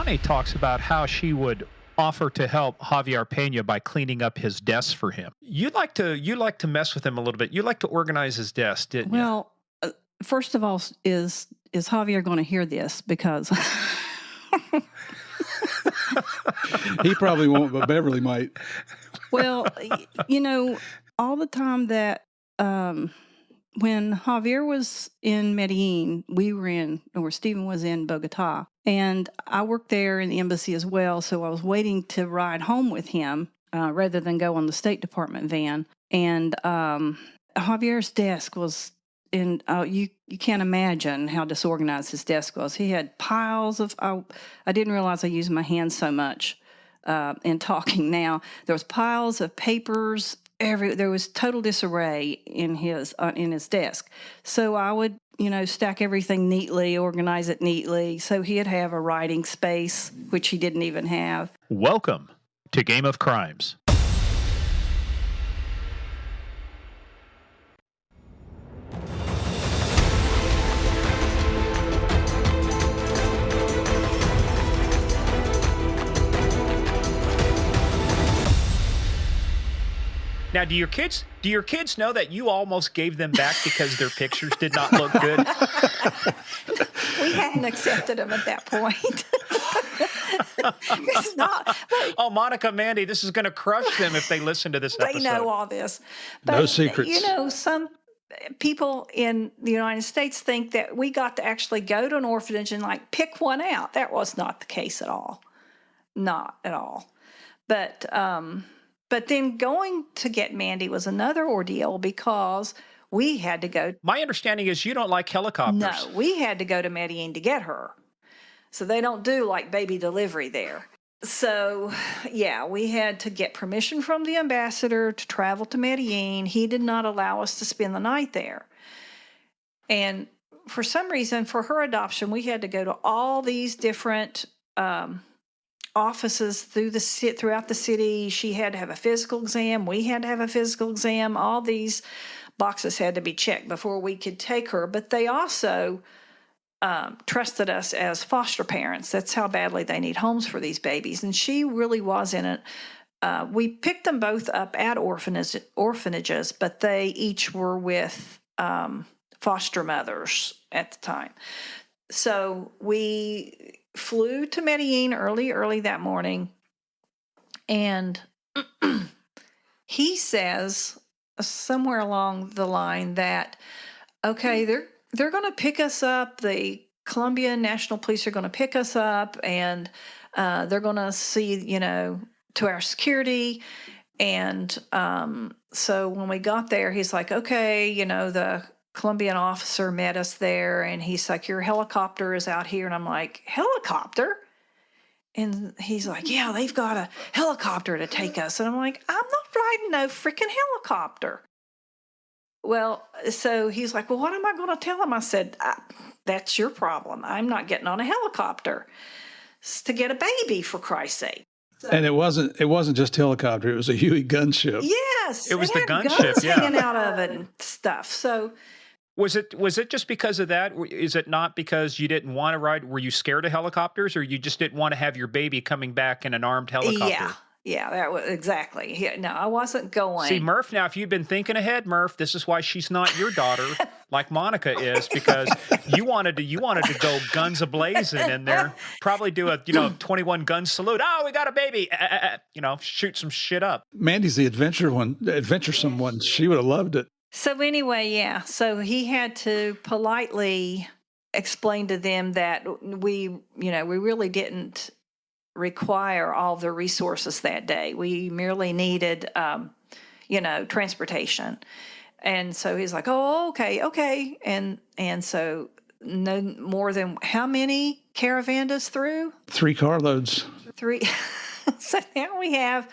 Connie talks about how she would offer to help Javier Pena by cleaning up his desk for him. You like to mess with him a little bit. You like to organize his desk, didn't you? Well, first of all, is Javier going to hear this? Because he probably won't, but Beverly might. Well, all the time that when Javier was in Medellin, Stephen was in Bogota, and I worked there in the embassy as well. So I was waiting to ride home with him rather than go on the State Department van. And Javier's desk was you can't imagine how disorganized his desk was. He had piles of. I didn't realize I used my hands so much in talking. Now there was piles of papers. There was total disarray in his desk. So I would, stack everything neatly, organize it neatly. So he'd have a writing space, which he didn't even have. Welcome to Game of Crimes. Now, do your kids know that you almost gave them back because their pictures did not look good? We hadn't accepted them at that point. It's not. Oh, Monica, Mandy, this is going to crush them if they listen to this episode. They know all this. But, no secrets. Some people in the United States think that we got to actually go to an orphanage and pick one out. That was not the case at all. Not at all. But then going to get Mandy was another ordeal because we had to go. My understanding is you don't like helicopters. No, we had to go to Medellin to get her. So they don't do baby delivery there. So, yeah, we had to get permission from the ambassador to travel to Medellin. He did not allow us to spend the night there. And for some reason, for her adoption, we had to go to all these different offices throughout the city. She had to have a physical exam. We had to have a physical exam. All these boxes had to be checked before we could take her. But they also trusted us as foster parents. That's how badly they need homes for these babies. And she really was in it. We picked them both up at orphanages, but they each were with foster mothers at the time. So we flew to Medellin early that morning, and he says somewhere along the line that, okay, they're going to pick us up. The Colombian National Police are going to pick us up, and they're going to see, to our security. And so when we got there, he's like, okay, the Colombian officer met us there, and he's like, your helicopter is out here. And I'm like, helicopter? And he's like, yeah, they've got a helicopter to take us. And I'm like, I'm not riding no freaking helicopter. Well, so he's like, well, what am I going to tell him? I said, that's your problem. I'm not getting on a helicopter. It's to get a baby, for Christ's sake. So, and it wasn't just helicopter. It was a Huey gunship. Yes. It was the gunship, guns hanging out of it and stuff. So was it just because of that? Is it not because you didn't want to ride? Were you scared of helicopters, or you just didn't want to have your baby coming back in an armed helicopter? Yeah, that was exactly. Yeah, no, I wasn't going. See, Murph, now if you'd been thinking ahead, Murph, this is why she's not your daughter like Monica is, because you wanted to go guns a-blazing in there, probably do a 21 gun salute. Oh, we got a baby. Shoot some shit up. Mandy's the adventuresome one. She would have loved it. So anyway, yeah. So he had to politely explain to them that we really didn't require all the resources that day. We merely needed, transportation. And so he's like, oh, okay. And so no more than how many caravandas through? 3 carloads. 3. So now we have,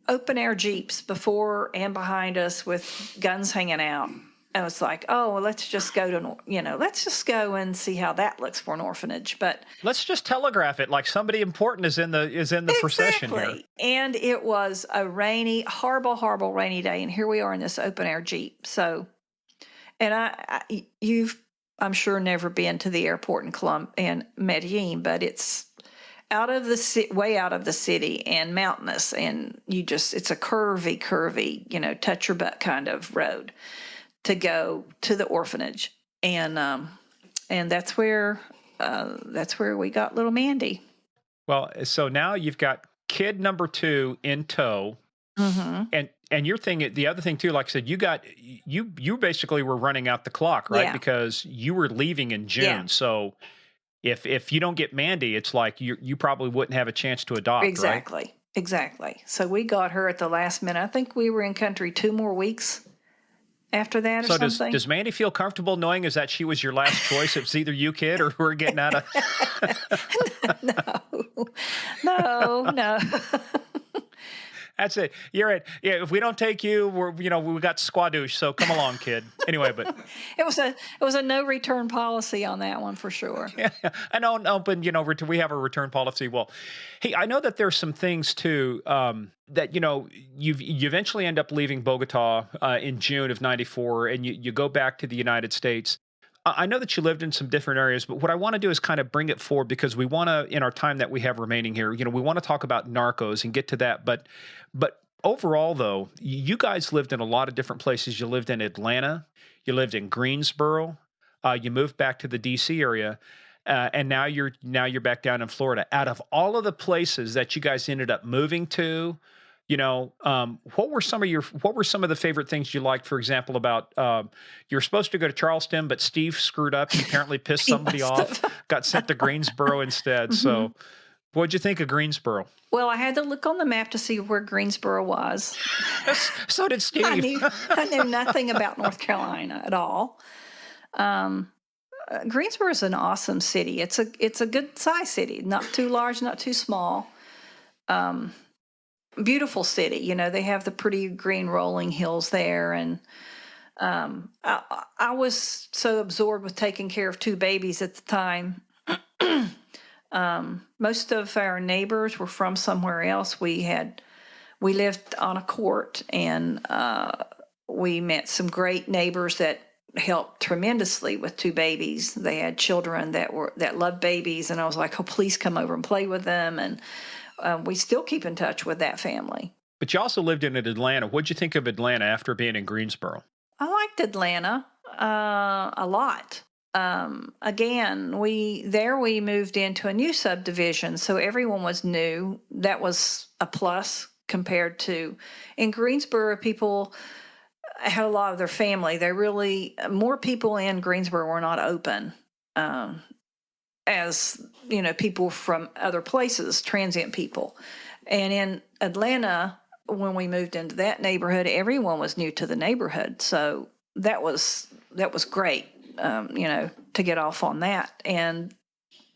open air Jeeps before and behind us with guns hanging out. And it's like, oh, well, let's just go and see how that looks for an orphanage. But let's just telegraph it like somebody important is in the procession here. And it was a rainy, horrible rainy day, and here we are in this open air Jeep. So, and you've I'm sure never been to the airport in Medellin, but it's way out of the city and mountainous, and it's a curvy, touch your butt kind of road to go to the orphanage, and that's where we got little Mandy. Well, so now you've got kid number 2 in tow. Mm-hmm. And the other thing too, like I said, you basically were running out the clock, right? Yeah. Because you were leaving in June. Yeah. So if you don't get Mandy, it's like you probably wouldn't have a chance to adopt, Exactly. right? Exactly. So we got her at the last minute. I think we were in country 2 more weeks after that, So or something. does Mandy feel comfortable knowing is that she was your last choice? It's either you, kid, or we're getting out of. No. That's it. You're it. Yeah. If we don't take you, we got squadouche. So come along, kid. Anyway, but It was a no return policy on that one for sure. yeah, I know. No, but we have a return policy. Well, hey, I know that there's some things too that you eventually end up leaving Bogota in June of '94, and you go back to the United States. I know that you lived in some different areas, but what I want to do is kind of bring it forward because we want to, in our time that we have remaining here, we want to talk about Narcos and get to that. But overall, though, you guys lived in a lot of different places. You lived in Atlanta, you lived in Greensboro, you moved back to the D.C. area, and now you're back down in Florida. Out of all of the places that you guys ended up moving to, what were some of the favorite things you liked? For example, about you're supposed to go to Charleston, but Steve screwed up. He apparently pissed somebody off, got sent to Greensboro instead. Mm-hmm. So, what'd you think of Greensboro? Well, I had to look on the map to see where Greensboro was. So did Steve. I knew nothing about North Carolina at all. Greensboro is an awesome city. It's a good size city, not too large, not too small. Beautiful city. They have the pretty green rolling hills there. And I was so absorbed with taking care of 2 babies at the time. Most of our neighbors were from somewhere else. We lived on a court, and we met some great neighbors that helped tremendously with 2 babies. They had children that loved babies, and I was like, oh, please come over and play with them. And we still keep in touch with that family. But you also lived in Atlanta. What'd you think of Atlanta after being in Greensboro? I liked Atlanta a lot. Again, we moved into a new subdivision, so everyone was new. That was a plus compared to in Greensboro. People had a lot of their family. More people in Greensboro were not open. As people from other places, transient people. And in Atlanta, when we moved into that neighborhood, everyone was new to the neighborhood. So that was great, to get off on that. And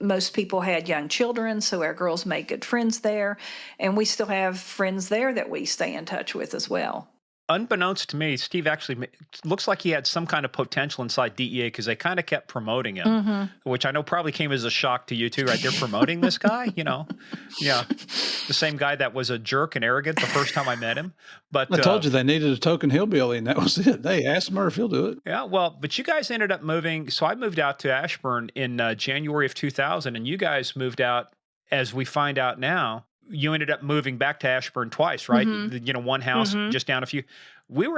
most people had young children, so our girls made good friends there. And we still have friends there that we stay in touch with as well. Unbeknownst to me, Steve actually looks like he had some kind of potential inside DEA because they kind of kept promoting him, mm-hmm. which I know probably came as a shock to you too, right? They're promoting this guy, Yeah, the same guy that was a jerk and arrogant the first time I met him. But I told you they needed a token hillbilly, and that was it. They asked Murph, he'll do it. Yeah, well, but you guys ended up moving. So I moved out to Ashburn in January of 2000, and you guys moved out, as we find out now. You ended up moving back to Ashburn twice, right? Mm-hmm. One house mm-hmm. just down a few. We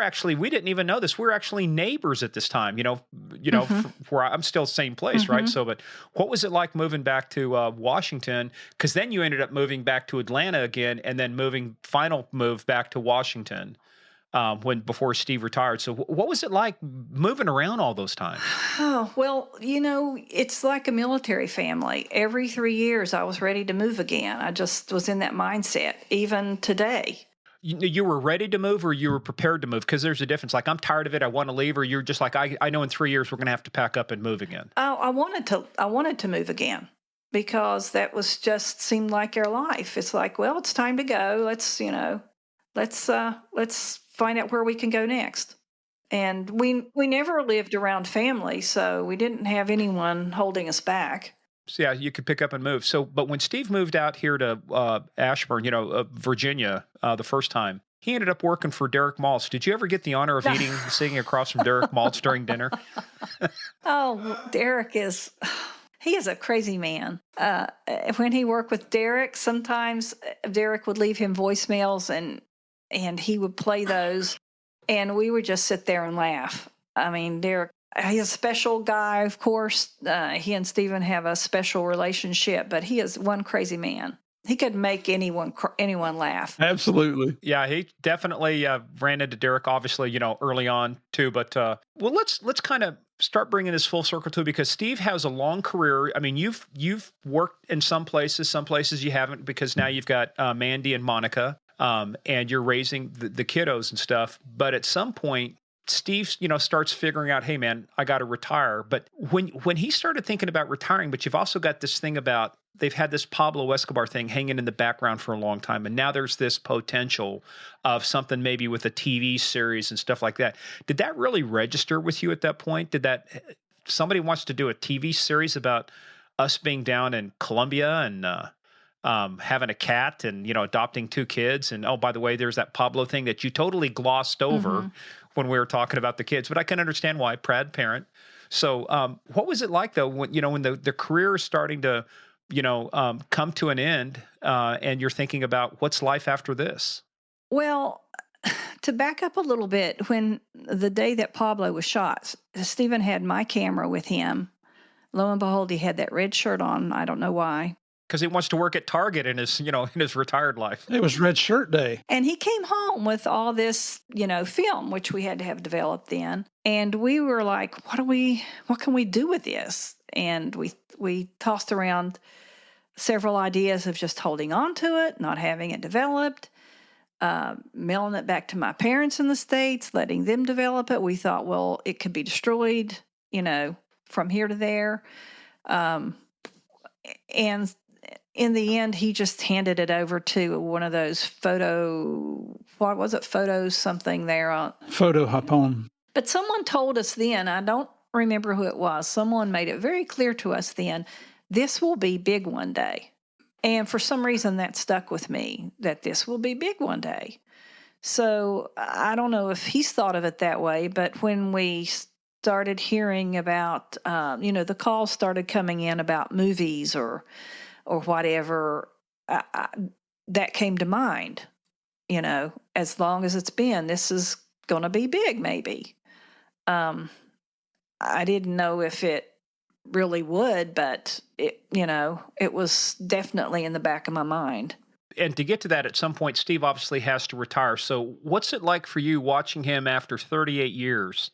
didn't even know this. We were actually neighbors at this time, mm-hmm. where I'm still same place, mm-hmm. right? So, but what was it like moving back to Washington? Because then you ended up moving back to Atlanta again, and then final move back to Washington before Steve retired. So what was it like moving around all those times? Oh, well, it's like a military family. Every 3 years I was ready to move again. I just was in that mindset, even today. You were ready to move, or you were prepared to move? Because there's a difference. Like, I'm tired of it, I want to leave, or you're just like, I know in 3 years we're going to have to pack up and move again. Oh, I wanted to move again because that was just seemed like our life. It's like, well, it's time to go. Let's find out where we can go next. And we never lived around family, so we didn't have anyone holding us back. So yeah, you could pick up and move. So, but when Steve moved out here to Ashburn, Virginia, the first time, He ended up working for Derek Maltz. Did you ever get the honor of sitting across from Derek Maltz during dinner? Oh, Derek is, he is a crazy man. When he worked with Derek, sometimes Derek would leave him voicemails and he would play those and we would just sit there and laugh. I mean, Derek, he's a special guy, of course. He and Stephen have a special relationship, but he is one crazy man. He could make anyone laugh. Absolutely. Yeah, he definitely ran into Derek, obviously, early on too. But well, let's kind of start bringing this full circle too, because Steve has a long career. I mean, you've worked in some places you haven't, because now you've got Mandy and Monica, and you're raising the kiddos and stuff. But at some point, Steve, starts figuring out, hey, man, I got to retire. But when he started thinking about retiring, but you've also got this thing about they've had this Pablo Escobar thing hanging in the background for a long time. And now there's this potential of something maybe with a TV series and stuff like that. Did that really register with you at that point? Somebody wants to do a TV series about us being down in Colombia and having a cat and, adopting 2 kids. And, oh, by the way, there's that Pablo thing that you totally glossed over when we were talking about the kids. But I can understand why, proud parent. So what was it like, though, when the career is starting to, come to an end and you're thinking about what's life after this? Well, to back up a little bit, when the day that Pablo was shot, Stephen had my camera with him. Lo and behold, he had that red shirt on. I don't know why. Because he wants to work at Target in his, in his retired life. It was Red Shirt Day. And he came home with all this, film, which we had to have developed then. And we were like, what can we do with this? And we tossed around several ideas of just holding on to it, not having it developed, mailing it back to my parents in the States, letting them develop it. We thought, well, it could be destroyed, from here to there. And in the end, he just handed it over to one of those photo something there on Photo Hapon. But someone told us then, I don't remember who it was, someone made it very clear to us then, this will be big one day. And for some reason that stuck with me, that this will be big one day. So I don't know if he's thought of it that way, but when we started hearing about, the calls started coming in about movies or whatever, that came to mind. As long as it's been, this is going to be big, maybe. I didn't know if it really would, but it was definitely in the back of my mind. And to get to that, at some point, Steve obviously has to retire. So what's it like for you watching him after 38 years,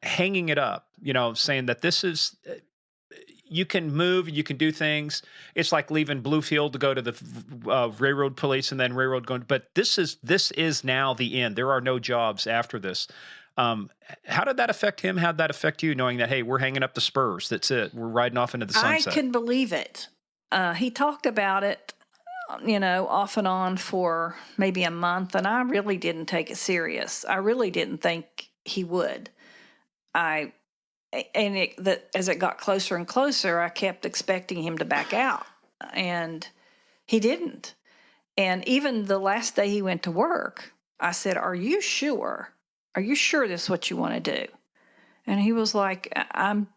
hanging it up, saying that this is, you can move, you can do things. It's like leaving Bluefield to go to the railroad police and then railroad going, but this is now the end. There are no jobs after this. How did that affect him? How did that affect you, knowing that, hey, we're hanging up the spurs? That's it. We're riding off into the sunset. I couldn't believe it. He talked about it, off and on for maybe a month, and I really didn't take it serious. I really didn't think he would. As it got closer and closer, I kept expecting him to back out, and he didn't. And even the last day he went to work, I said, "Are you sure? Are you sure this is what you want to do?" And he was like, I'm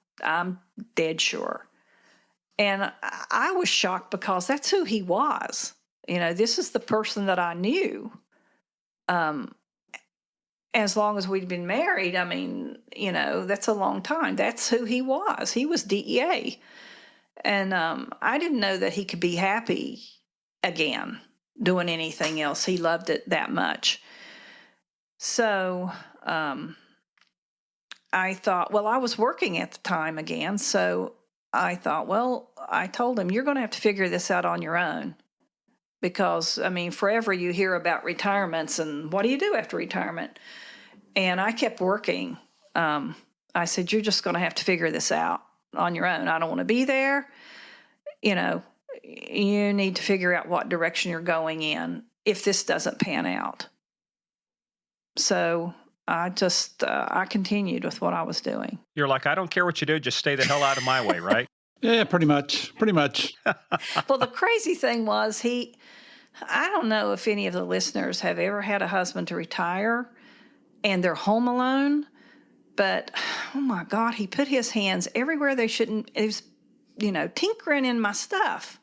dead sure. And I was shocked because that's who he was. This is the person that I knew. As long as we'd been married, I mean, that's a long time. That's who he was. He was DEA. And I didn't know that he could be happy again doing anything else. He loved it that much. So I thought, well, I was working at the time again. So I thought, well, I told him, you're going to have to figure this out on your own. Because, forever you hear about retirements and what do you do after retirement? And I kept working. I said, you're just going to have to figure this out on your own. I don't want to be there. You need to figure out what direction you're going in if this doesn't pan out. So I just, I continued with what I was doing. You're like, I don't care what you do, just stay the hell out of my way, right? Yeah, pretty much. Well, the crazy thing was I don't know if any of the listeners have ever had a husband to retire and they're home alone, but oh my God, he put his hands everywhere they shouldn't. He was, tinkering in my stuff,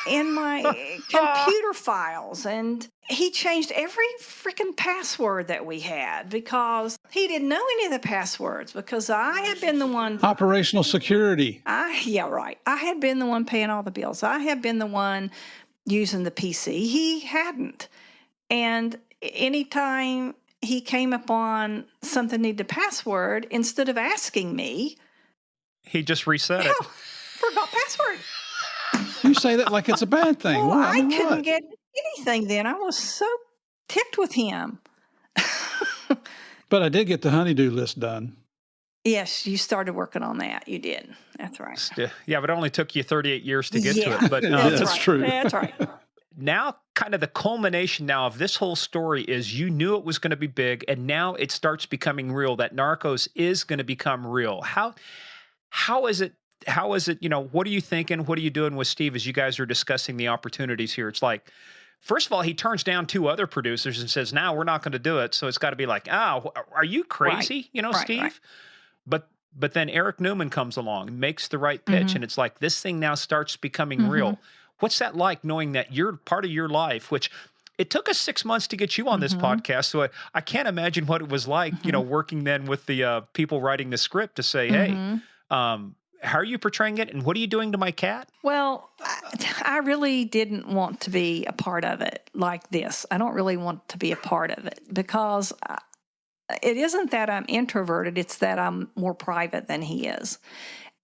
in my computer files, and he changed every freaking password that we had because he didn't know any of the passwords because I had been the one. Operational security. Yeah, right. I had been the one paying all the bills. I had been the one using the PC. He hadn't. And anytime he came upon something needed a password, instead of asking me, he just reset it. Forgot password. You say that like it's a bad thing. Well, What? I couldn't what? get anything then. I was so ticked with him. But I did get the honeydew list done. Yes, you started working on that. You did. That's right. Yeah, but it only took you 38 years to get to it. But That's right. true. That's right. now, kind of the culmination now of this whole story is you knew it was going to be big, and now it starts becoming real. That Narcos is going to become real. How is it? How is it? What are you thinking? What are you doing with Steve as you guys are discussing the opportunities here? It's like, first of all, he turns down 2 other producers and says, "No, we're not going to do it." So it's got to be like, "Oh, are you crazy?" Right. Steve. Right. But then Eric Newman comes along, makes the right pitch, and it's like this thing now starts becoming real. What's that like, knowing that you're part of your life, which it took us 6 months to get you on this podcast, so I can't imagine what it was like, working then with the people writing the script to say, hey, how are you portraying it, and what are you doing to my cat? Well, I really didn't want to be a part of it like this. I don't really want to be a part of it because it isn't that I'm introverted, it's that I'm more private than he is.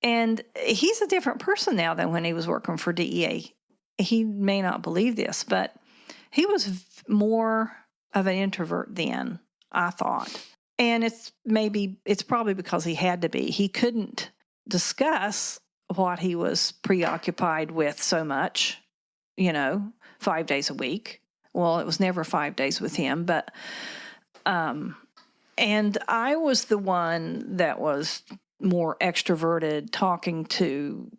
And he's a different person now than when he was working for DEA. He may not believe this, but he was more of an introvert then, I thought. And it's probably because he had to be. He couldn't discuss what he was preoccupied with so much, 5 days a week. Well, it was never 5 days with him, but and I was the one that was more extroverted, talking to,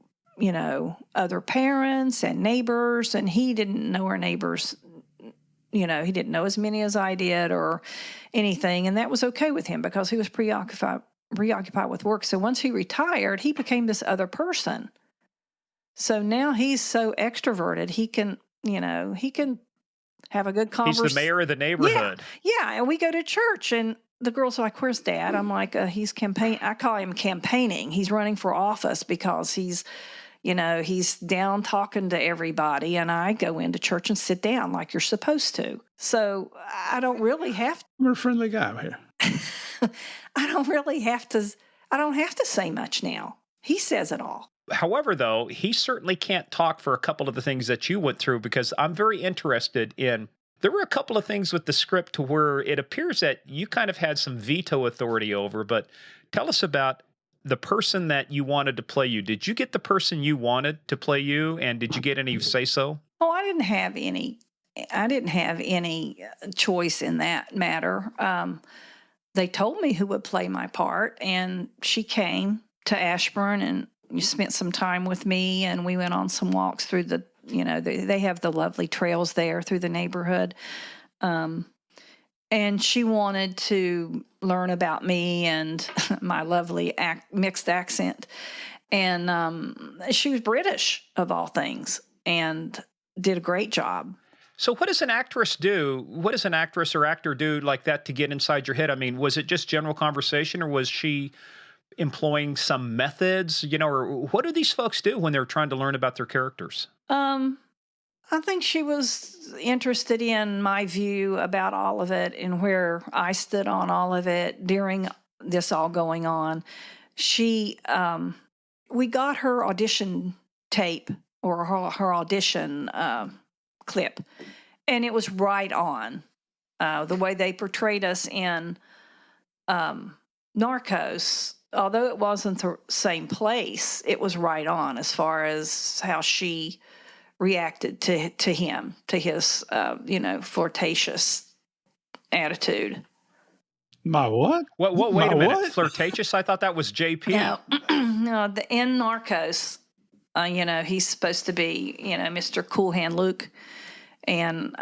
other parents and neighbors, and he didn't know our neighbors. He didn't know as many as I did or anything, and that was okay with him because he was preoccupied with work. So once he retired, he became this other person. So now he's so extroverted, he can have a good conversation. He's the mayor of the neighborhood. Yeah, and we go to church, and the girls are like, "Where's Dad?" I'm like, "He's campaigning." I call him campaigning. He's running for office because he's down talking to everybody, and I go into church and sit down like you're supposed to. So I don't really have to. We're a friendly guy here. I don't have to say much now. He says it all. However, though, he certainly can't talk for a couple of the things that you went through, because I'm very interested in, there were a couple of things with the script to where it appears that you kind of had some veto authority over, but tell us about the person that you wanted to play you. Did you get the person you wanted to play you, and did you get any say-so? Oh, I didn't have any choice in that matter. They told me who would play my part, and she came to Ashburn and you spent some time with me, and we went on some walks through they have the lovely trails there through the neighborhood. And she wanted to learn about me and my lovely mixed accent. And she was British, of all things, and did a great job. So what does an actress do? What does an actress or actor do like that to get inside your head? I mean, was it just general conversation, or was she employing some methods, or what do these folks do when they're trying to learn about their characters? I think she was interested in my view about all of it and where I stood on all of it during this all going on. We got her audition tape, or her audition clip, and it was right on. The way they portrayed us in Narcos, although it wasn't the same place, it was right on as far as how she reacted to him, to his, flirtatious attitude. My what? Wait a minute. What? Flirtatious? I thought that was JP. No, in Narcos, he's supposed to be, Mr. Cool Hand Luke. And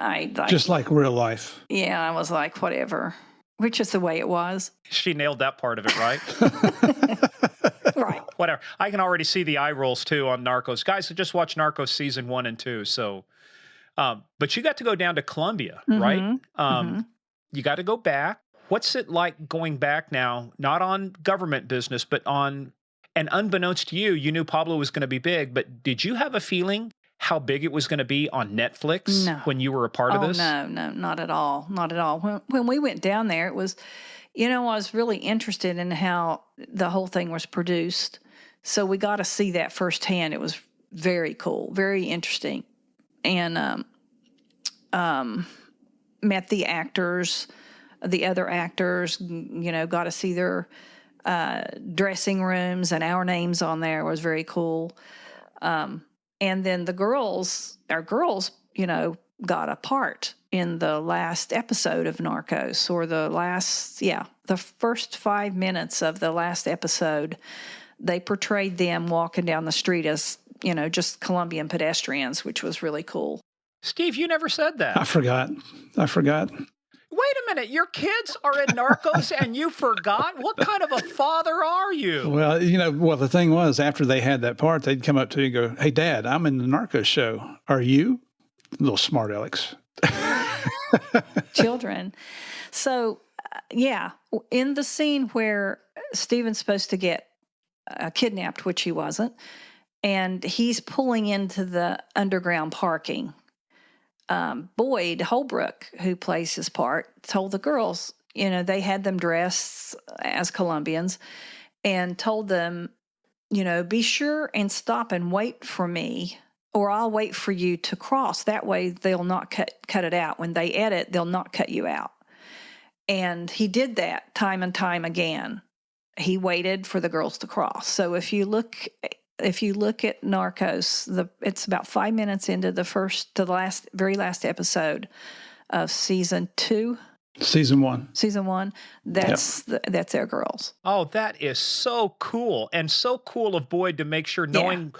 Just like real life. yeah, I was like, whatever, which is the way it was. She nailed that part of it, right? Right. Whatever. I can already see the eye rolls too on Narcos. Guys, I just watched Narcos season 1 and 2. So, but you got to go down to Colombia, right? You got to go back. What's it like going back now, not on government business, but on, and unbeknownst to you, you knew Pablo was going to be big, but did you have a feeling how big it was going to be on Netflix when you were a part of this? No, not at all. Not at all. When we went down there, it was, I was really interested in how the whole thing was produced. So we got to see that firsthand. It was very cool, very interesting. And met the actors, the other actors, got to see their dressing rooms, and our names on there. It was very cool. And then our girls, got a part in the last episode of Narcos, or the first 5 minutes of the last episode. They portrayed them walking down the street as, just Colombian pedestrians, which was really cool. Steve, you never said that. I forgot. Wait a minute. Your kids are in Narcos and you forgot? What kind of a father are you? Well, the thing was, after they had that part, they'd come up to you and go, "Hey, Dad, I'm in the Narcos show. Are you?" Little smart Alex. Children. So, in the scene where Steven's supposed to get kidnapped, which he wasn't, and he's pulling into the underground parking, Boyd Holbrook, who plays his part, told the girls, they had them dressed as Colombians, and told them, be sure and stop and wait for me, or I'll wait for you to cross. That way they'll not cut it out. When they edit, they'll not cut you out. And he did that time and time again. He waited for the girls to cross. So if you look at Narcos, it's about 5 minutes into the very last episode of season 2. Season 1. Season 1. That's their girls. Oh, that is so cool, and so cool of Boyd to make sure, knowing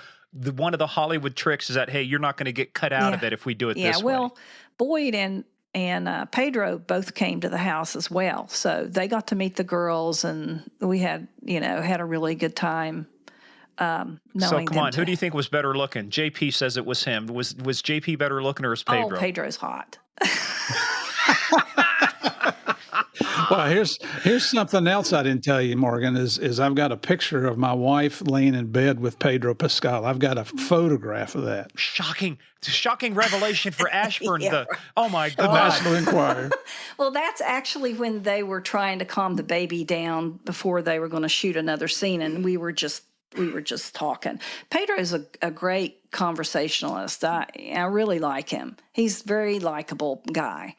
one of the Hollywood tricks is that, hey, you're not going to get cut out of it if we do it this way. Yeah, well, Boyd and Pedro both came to the house as well, so they got to meet the girls, and we had a really good time. So come on, who do you think was better looking? JP says it was him. Was JP better looking, or was Pedro? Oh, Pedro's hot. Well, here's something else I didn't tell you, Morgan, is I've got a picture of my wife laying in bed with Pedro Pascal. I've got a photograph of that. Shocking revelation for Ashburn. Oh my The God. National Enquirer. Well, that's actually when they were trying to calm the baby down before they were going to shoot another scene, and we were just talking. Pedro is a great conversationalist. I really like him. He's a very likable guy.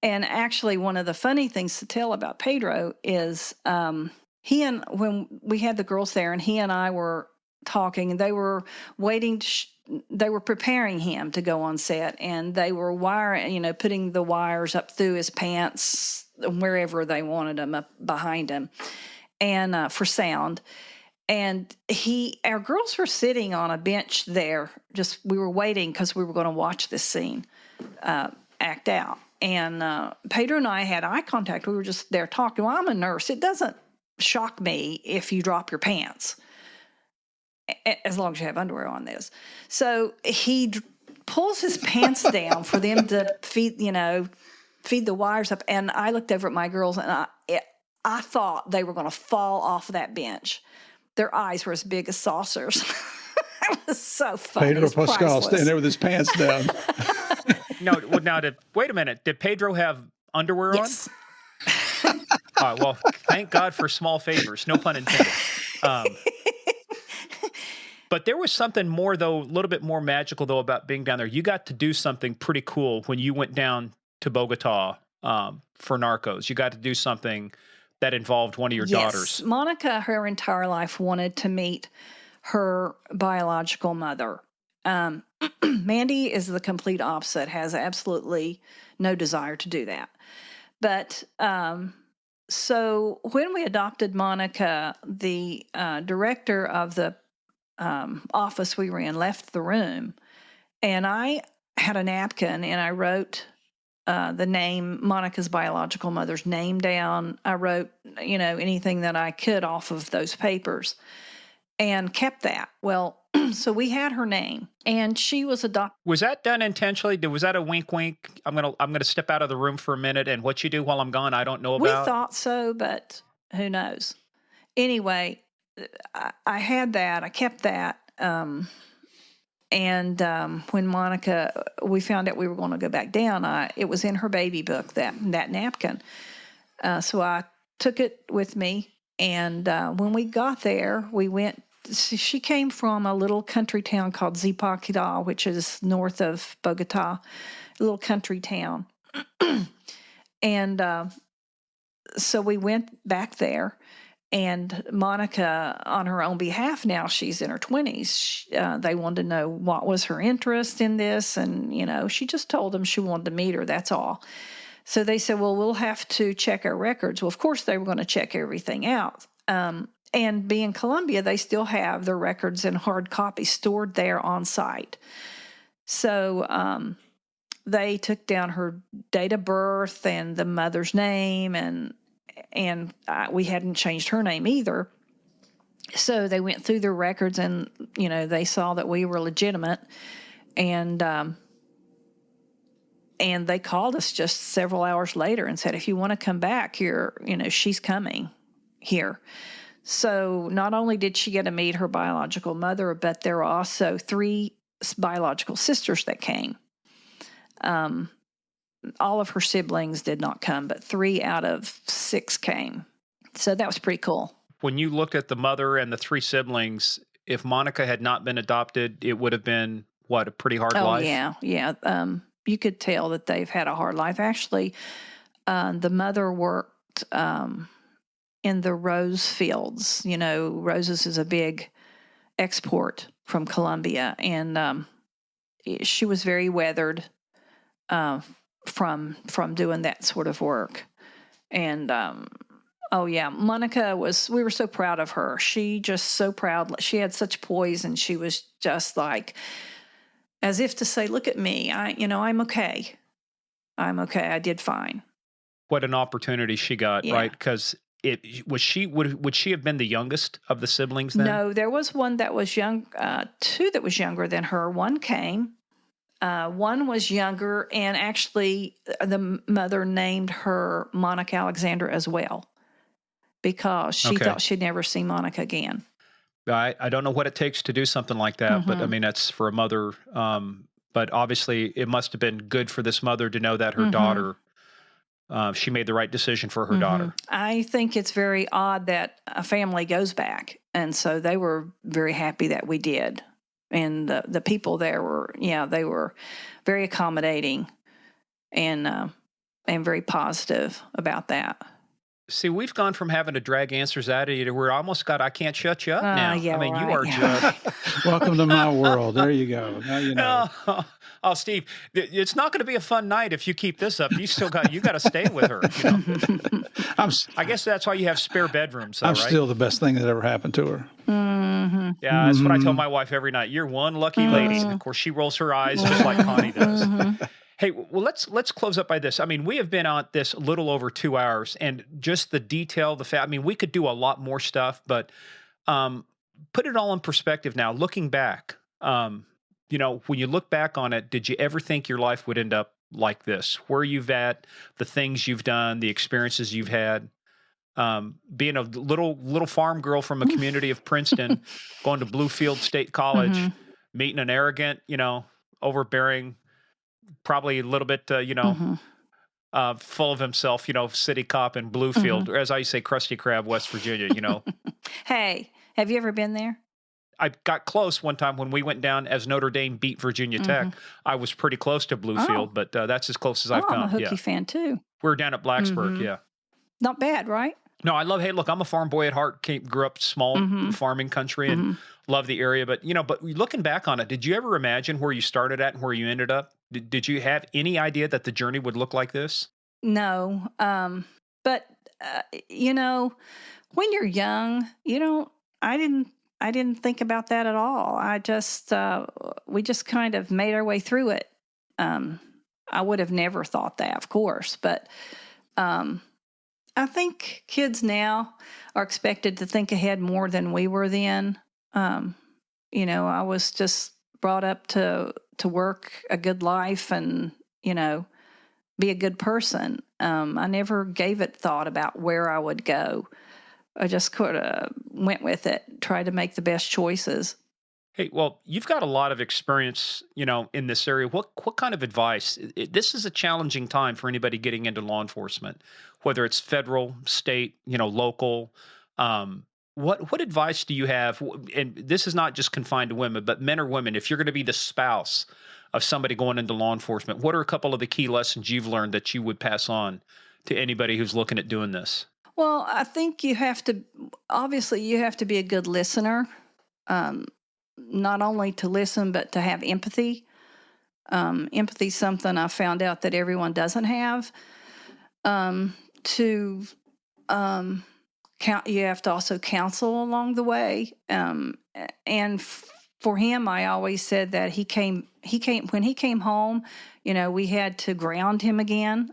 And actually, one of the funny things to tell about Pedro is when we had the girls there, and he and I were talking, and they were waiting they were preparing him to go on set, and they were putting the wires up through his pants, wherever they wanted them, up behind him, and for sound. And our girls were sitting on a bench there. We were waiting because we were going to watch this scene act out. And Pedro and I had eye contact. We were just there talking. Well, I'm a nurse. It doesn't shock me if you drop your pants, as long as you have underwear on this. So he pulls his pants down for them to feed the wires up. And I looked over at my girls, and I thought they were going to fall off that bench. Their eyes were as big as saucers. It was so funny. Pedro Pascal standing there with his pants down. Wait a minute. Did Pedro have underwear Yes. on? All right, well, thank God for small favors. No pun intended. But there was something more, though, a little bit more magical, though, about being down there. You got to do something pretty cool when you went down to Bogota for Narcos. You got to do something that involved one of your daughters. Monica, her entire life, wanted to meet her biological mother. Mandy is the complete opposite, has absolutely no desire to do that. But so when we adopted Monica, the director of the office we were in left the room, and I had a napkin, and I wrote the name, Monica's biological mother's name down. I wrote, anything that I could off of those papers and kept that. Well, so we had her name, and she was adopted. Was that done intentionally? Was that a wink, wink? I'm gonna step out of the room for a minute, and what you do while I'm gone, I don't know We about. thought so, but who knows? Anyway, I had that. I kept that. And when Monica, we found out we were going to go back down, it was in her baby book, that napkin. So I took it with me. And when we got there, we went. She came from a little country town called Zipaquirá, which is north of Bogota, a little country town. And so we went back there. And Monica, on her own behalf now, she's in her 20s. They wanted to know what was her interest in this. And, she just told them she wanted to meet her. That's all. So they said, well, we'll have to check our records. Well, of course, they were going to check everything out. And being Colombia, they still have their records in hard copy stored there on site. So they took down her date of birth and the mother's name, and we hadn't changed her name either. So they went through their records, and, they saw that we were legitimate. And they called us just several hours later and said, if you want to come back here, she's coming here. So not only did she get to meet her biological mother, but there were also 3 biological sisters that came. All of her siblings did not come, but 3 out of 6 came. So that was pretty cool. When you looked at the mother and the 3 siblings, if Monica had not been adopted, it would have been, what, a pretty hard life? Oh, yeah. You could tell that they've had a hard life. Actually, the mother worked in the rose fields. Roses is a big export from Colombia, and she was very weathered from doing that sort of work. And Monica we were so proud of her. She just so proud. She had such poise, and she was just like, as if to say, look at me, I'm okay. I'm okay. I did fine. What an opportunity she got, right? Because would she have been the youngest of the siblings then? No, there was one that was young, 2 that was younger than her. One came. One was younger, and actually the mother named her Monica Alexander as well, because she thought she'd never see Monica again. I don't know what it takes to do something like that, but I mean, that's for a mother. But obviously it must have been good for this mother to know that her daughter, she made the right decision for her daughter. I think it's very odd that a family goes back. And so they were very happy that we did. And the people there were, they were very accommodating and very positive about that. See, we've gone from having to drag answers out of you to where I almost got, I can't shut you up now. Yeah, I mean, right. you are just. Welcome to my world. There you go. Now you know. Oh, Steve, it's not going to be a fun night if you keep this up. You got to stay with her. I guess that's why you have spare bedrooms, though, I'm right? still the best thing that ever happened to her. Yeah, that's what I tell my wife every night. You're one lucky lady. And of course, she rolls her eyes just like Connie does. Hey, well, let's close up by this. I mean, we have been on this a little over 2 hours, and just the detail, the fact. I mean, we could do a lot more stuff, but put it all in perspective now. Looking back, when you look back on it, did you ever think your life would end up like this? Where you've at, the things you've done, the experiences you've had, being a little farm girl from a community of Princeton, going to Bluefield State College, meeting an arrogant, overbearing, probably a little bit, full of himself, city cop in Bluefield, or as I say, Krusty Krab, West Virginia, Hey, have you ever been there? I got close one time when we went down as Notre Dame beat Virginia Tech. I was pretty close to Bluefield, but that's as close as I've come. I'm a Hokie fan too. We were down at Blacksburg, yeah. Not bad, right? No, hey, look, I'm a farm boy at heart. Grew up small farming country and love the area. But, but looking back on it, did you ever imagine where you started at and where you ended up? Did you have any idea that the journey would look like this? No. But, when you're young, I didn't think about that at all. I just, we just kind of made our way through it. I would have never thought that, of course, but I think kids now are expected to think ahead more than we were then. I was just brought up to work a good life and, be a good person. I never gave it thought about where I would go. I just could have went with it, tried to make the best choices. Hey, well, you've got a lot of experience, in this area. What kind of advice? This is a challenging time for anybody getting into law enforcement, whether it's federal, state, local. What advice do you have? And this is not just confined to women, but men or women. If you're going to be the spouse of somebody going into law enforcement, what are a couple of the key lessons you've learned that you would pass on to anybody who's looking at doing this? Well, I think you have to be a good listener. Not only to listen, but to have empathy. Empathy is something I found out that everyone doesn't have. To you have to also counsel along the way. For him, I always said that when he came home, we had to ground him again.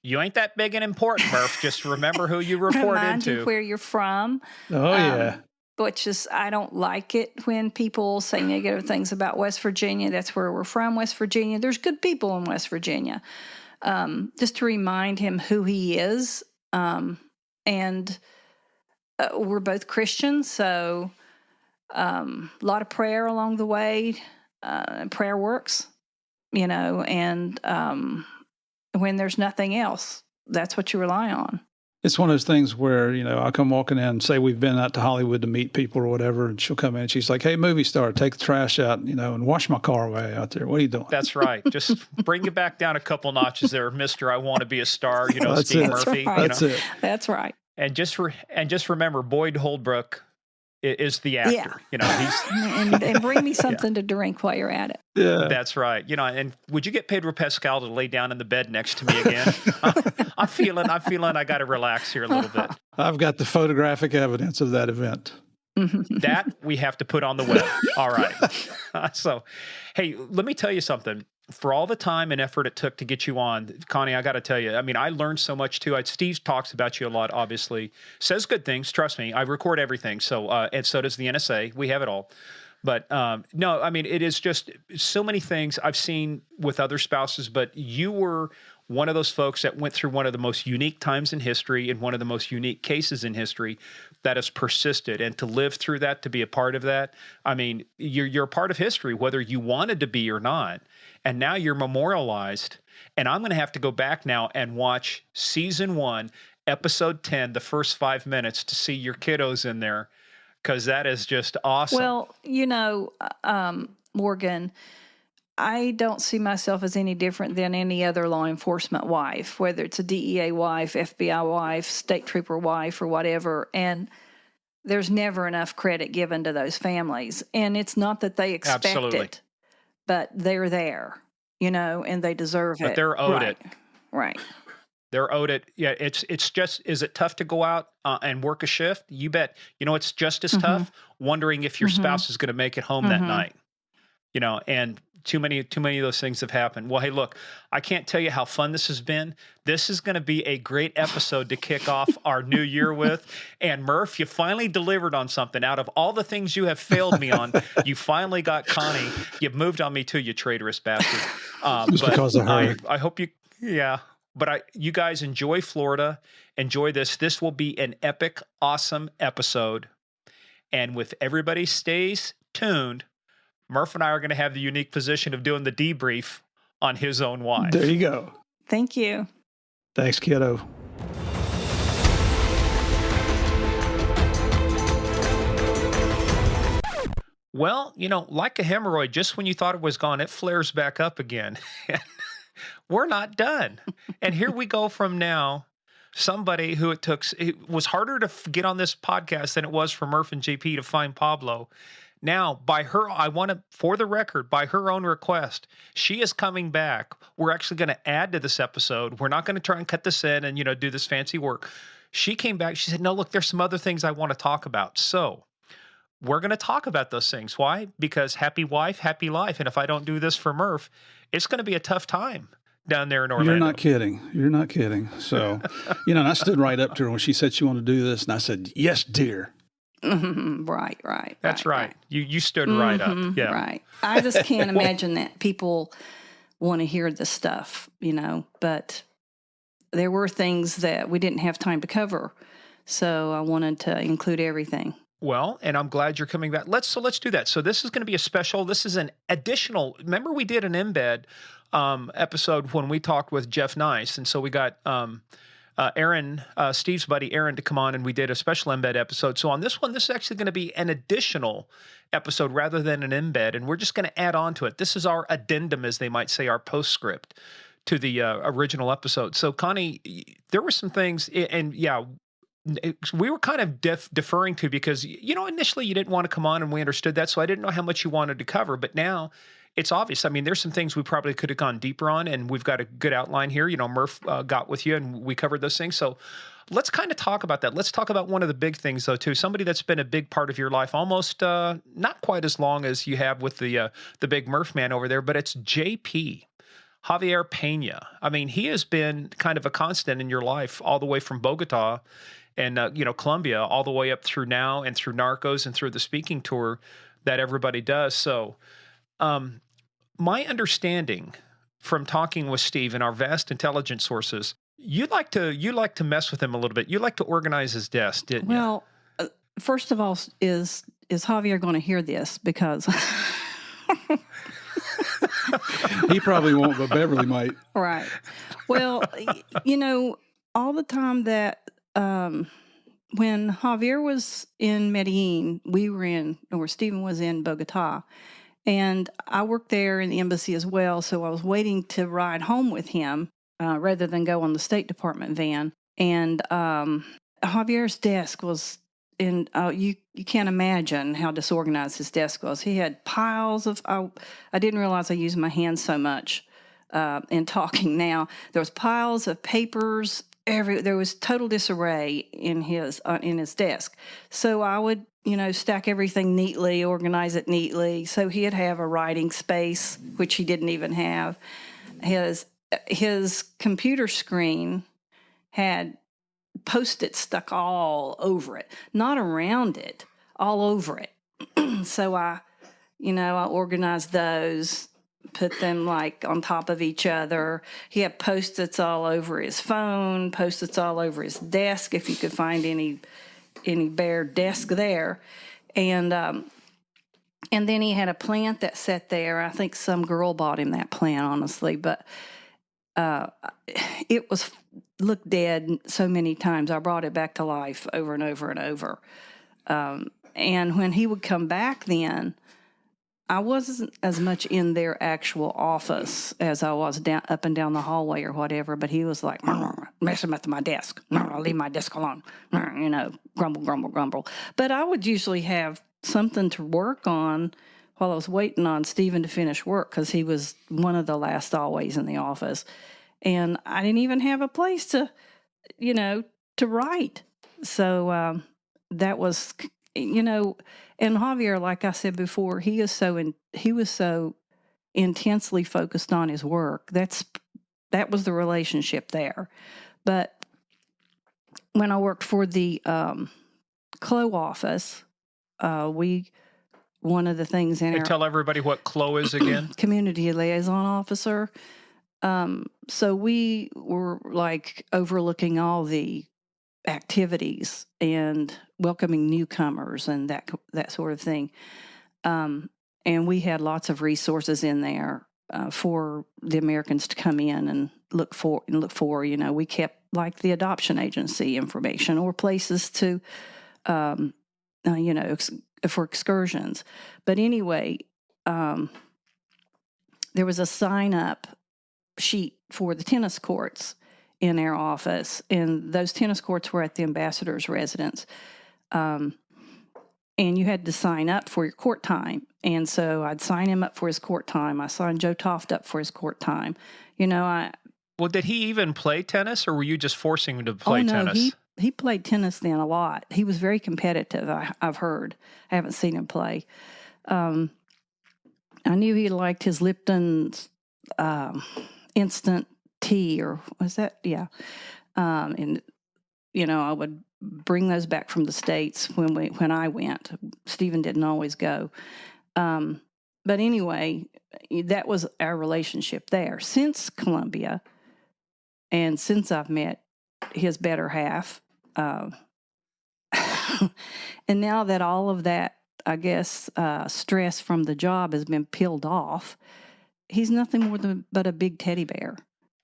You ain't that big and important, Murph. Just remember who you report remind into. You where you're from. Oh, yeah. Which is, I don't like it when people say negative things about West Virginia. That's where we're from, West Virginia. There's good people in West Virginia. Just to remind him who he is. And we're both Christians, so a lot of prayer along the way. Prayer works, and when there's nothing else, that's what you rely on. It's one of those things where, I come walking in and say we've been out to Hollywood to meet people or whatever, and she'll come in and she's like, "Hey, movie star, take the trash out, and wash my car away out there. What are you doing?" That's right. Just bring you back down a couple notches there, Mister. I want to be a star. That's Steve it. Murphy. That's it. That's right. And just remember, Boyd Holbrook is the actor. He's and bring me something to drink while you're at it. Yeah, that's right. And would you get Pedro Pascal to lay down in the bed next to me again? I'm feeling I got to relax here a little bit. I've got the photographic evidence of that event. That we have to put on the web. All right. So, hey, let me tell you something. For all the time and effort it took to get you on, Connie, I got to tell you, I learned so much too. Steve talks about you a lot, obviously, says good things. Trust me, I record everything. So, and so does the NSA. We have it all. But no, it is just so many things I've seen with other spouses, but you were one of those folks that went through one of the most unique times in history and one of the most unique cases in history that has persisted. And to live through that, to be a part of that, you're a part of history, whether you wanted to be or not. And now you're memorialized. And I'm going to have to go back now and watch season 1, episode 10, the first 5 minutes to see your kiddos in there, because that is just awesome. Well, Morgan, I don't see myself as any different than any other law enforcement wife, whether it's a DEA wife, FBI wife, state trooper wife, or whatever. And there's never enough credit given to those families. And it's not that they expect it, but they're there, and they deserve it. But they're owed it. Right. They're owed it. Yeah, it's just, is it tough to go out and work a shift? You bet. It's just as tough wondering if your spouse is going to make it home that night. And too many of those things have happened. Well, hey, look, I can't tell you how fun this has been. This is going to be a great episode to kick off our new year with. And Murph, you finally delivered on something. Out of all the things you have failed me on, you finally got Connie. You've moved on me too, you traitorous bastard. Just because of her. I hope you, yeah. But you guys enjoy Florida. Enjoy this. This will be an epic, awesome episode. And with everybody stays tuned, Murph and I are going to have the unique position of doing the debrief on his own wife. There you go. Thank you. Thanks, kiddo. Well, like a hemorrhoid, just when you thought it was gone, it flares back up again. We're not done. And here we go from now. Somebody who it was harder to get on this podcast than it was for Murph and JP to find Pablo. Now, for the record, by her own request, she is coming back. We're actually going to add to this episode. We're not going to try and cut this in and, do this fancy work. She came back. She said, "No, look, there's some other things I want to talk about." So we're going to talk about those things. Why? Because happy wife, happy life. And if I don't do this for Murph, it's going to be a tough time down there in Orlando. You're not kidding. You're not kidding. So, and I stood right up to her when she said she wanted to do this, and I said, "Yes, dear." Right. That's right. You stood right up. Yeah. Right. I just can't imagine that people want to hear this stuff, but there were things that we didn't have time to cover. So I wanted to include everything. Well, and I'm glad you're coming back. Let's do that. So this is going to be a special. This is an additional. Remember, we did an embed episode when we talked with Jeff Nice, and so we got Aaron, Steve's buddy Aaron, to come on, and we did a special embed episode. So on this one, this is actually going to be an additional episode rather than an embed, and we're just going to add on to it. This is our addendum, as they might say, our postscript to the original episode. So Connie, there were some things, and we were kind of deferring to, because, initially you didn't want to come on, and we understood that. So I didn't know how much you wanted to cover, but now it's obvious. I mean, there's some things we probably could have gone deeper on, and we've got a good outline here. Murph got with you, and we covered those things. So let's kind of talk about that. Let's talk about one of the big things, though, too. Somebody that's been a big part of your life, almost not quite as long as you have with the big Murph man over there, but it's JP. Javier Pena. I mean, he has been kind of a constant in your life, all the way from Bogota and Colombia, all the way up through now, and through Narcos, and through the speaking tour that everybody does. So my understanding from talking with Steve and our vast intelligence sources, you like to mess with him a little bit. You like to organize his desk, didn't you? Well, first of all, is Javier going to hear this? Because He probably won't, but Beverly might. right. Well, all the time that when Javier was in Medellin, Stephen was in Bogota, and I worked there in the embassy as well. So I was waiting to ride home with him rather than go on the State Department van. And Javier's desk was you can't imagine how disorganized his desk was. He had piles of. I didn't realize I used my hands so much in talking. Now there was piles of papers. There was total disarray in his desk. So I would stack everything neatly, organize it neatly. So he'd have a writing space, which he didn't even have. His computer screen had Post-it stuck all over it, not around it, all over it. So I organized those, put them like on top of each other. He had Post-its all over his phone, Post-its all over his desk, if you could find any bare desk there. And then he had a plant that sat there. I think some girl bought him that plant, honestly, but it looked dead so many times. I brought it back to life over and over and over. And when he would come back then, I wasn't as much in their actual office as I was up and down the hallway or whatever, but he was like, messing with my desk. Leave my desk alone. Grumble, grumble, grumble. But I would usually have something to work on while I was waiting on Stephen to finish work, because he was one of the last always in the office. And I didn't even have a place to write. So that was, and Javier, like I said before, he was so intensely focused on his work. That was the relationship there. But when I worked for the CLO office, one of the things in tell everybody what CLO is again. Community Liaison Officer. So we were like overlooking all the activities and welcoming newcomers and that sort of thing. And we had lots of resources in there for the Americans to come in and look for. We kept like the adoption agency information or places to, for excursions. But anyway, there was a sign-up sheet for the tennis courts in our office, and those tennis courts were at the ambassador's residence. And you had to sign up for your court time. And so I'd sign him up for his court time. I signed Joe Toft up for his court time. Well, did he even play tennis, or were you just forcing him to play tennis? he played tennis then a lot. He was very competitive. I've heard. I haven't seen him play. I knew he liked his Lipton's instant tea, or was that? Yeah. And I would bring those back from the States when I went. Stephen didn't always go. But anyway, that was our relationship there. Since Columbia, and since I've met his better half, and now that all of that, I guess, stress from the job has been peeled off, he's nothing more but a big teddy bear.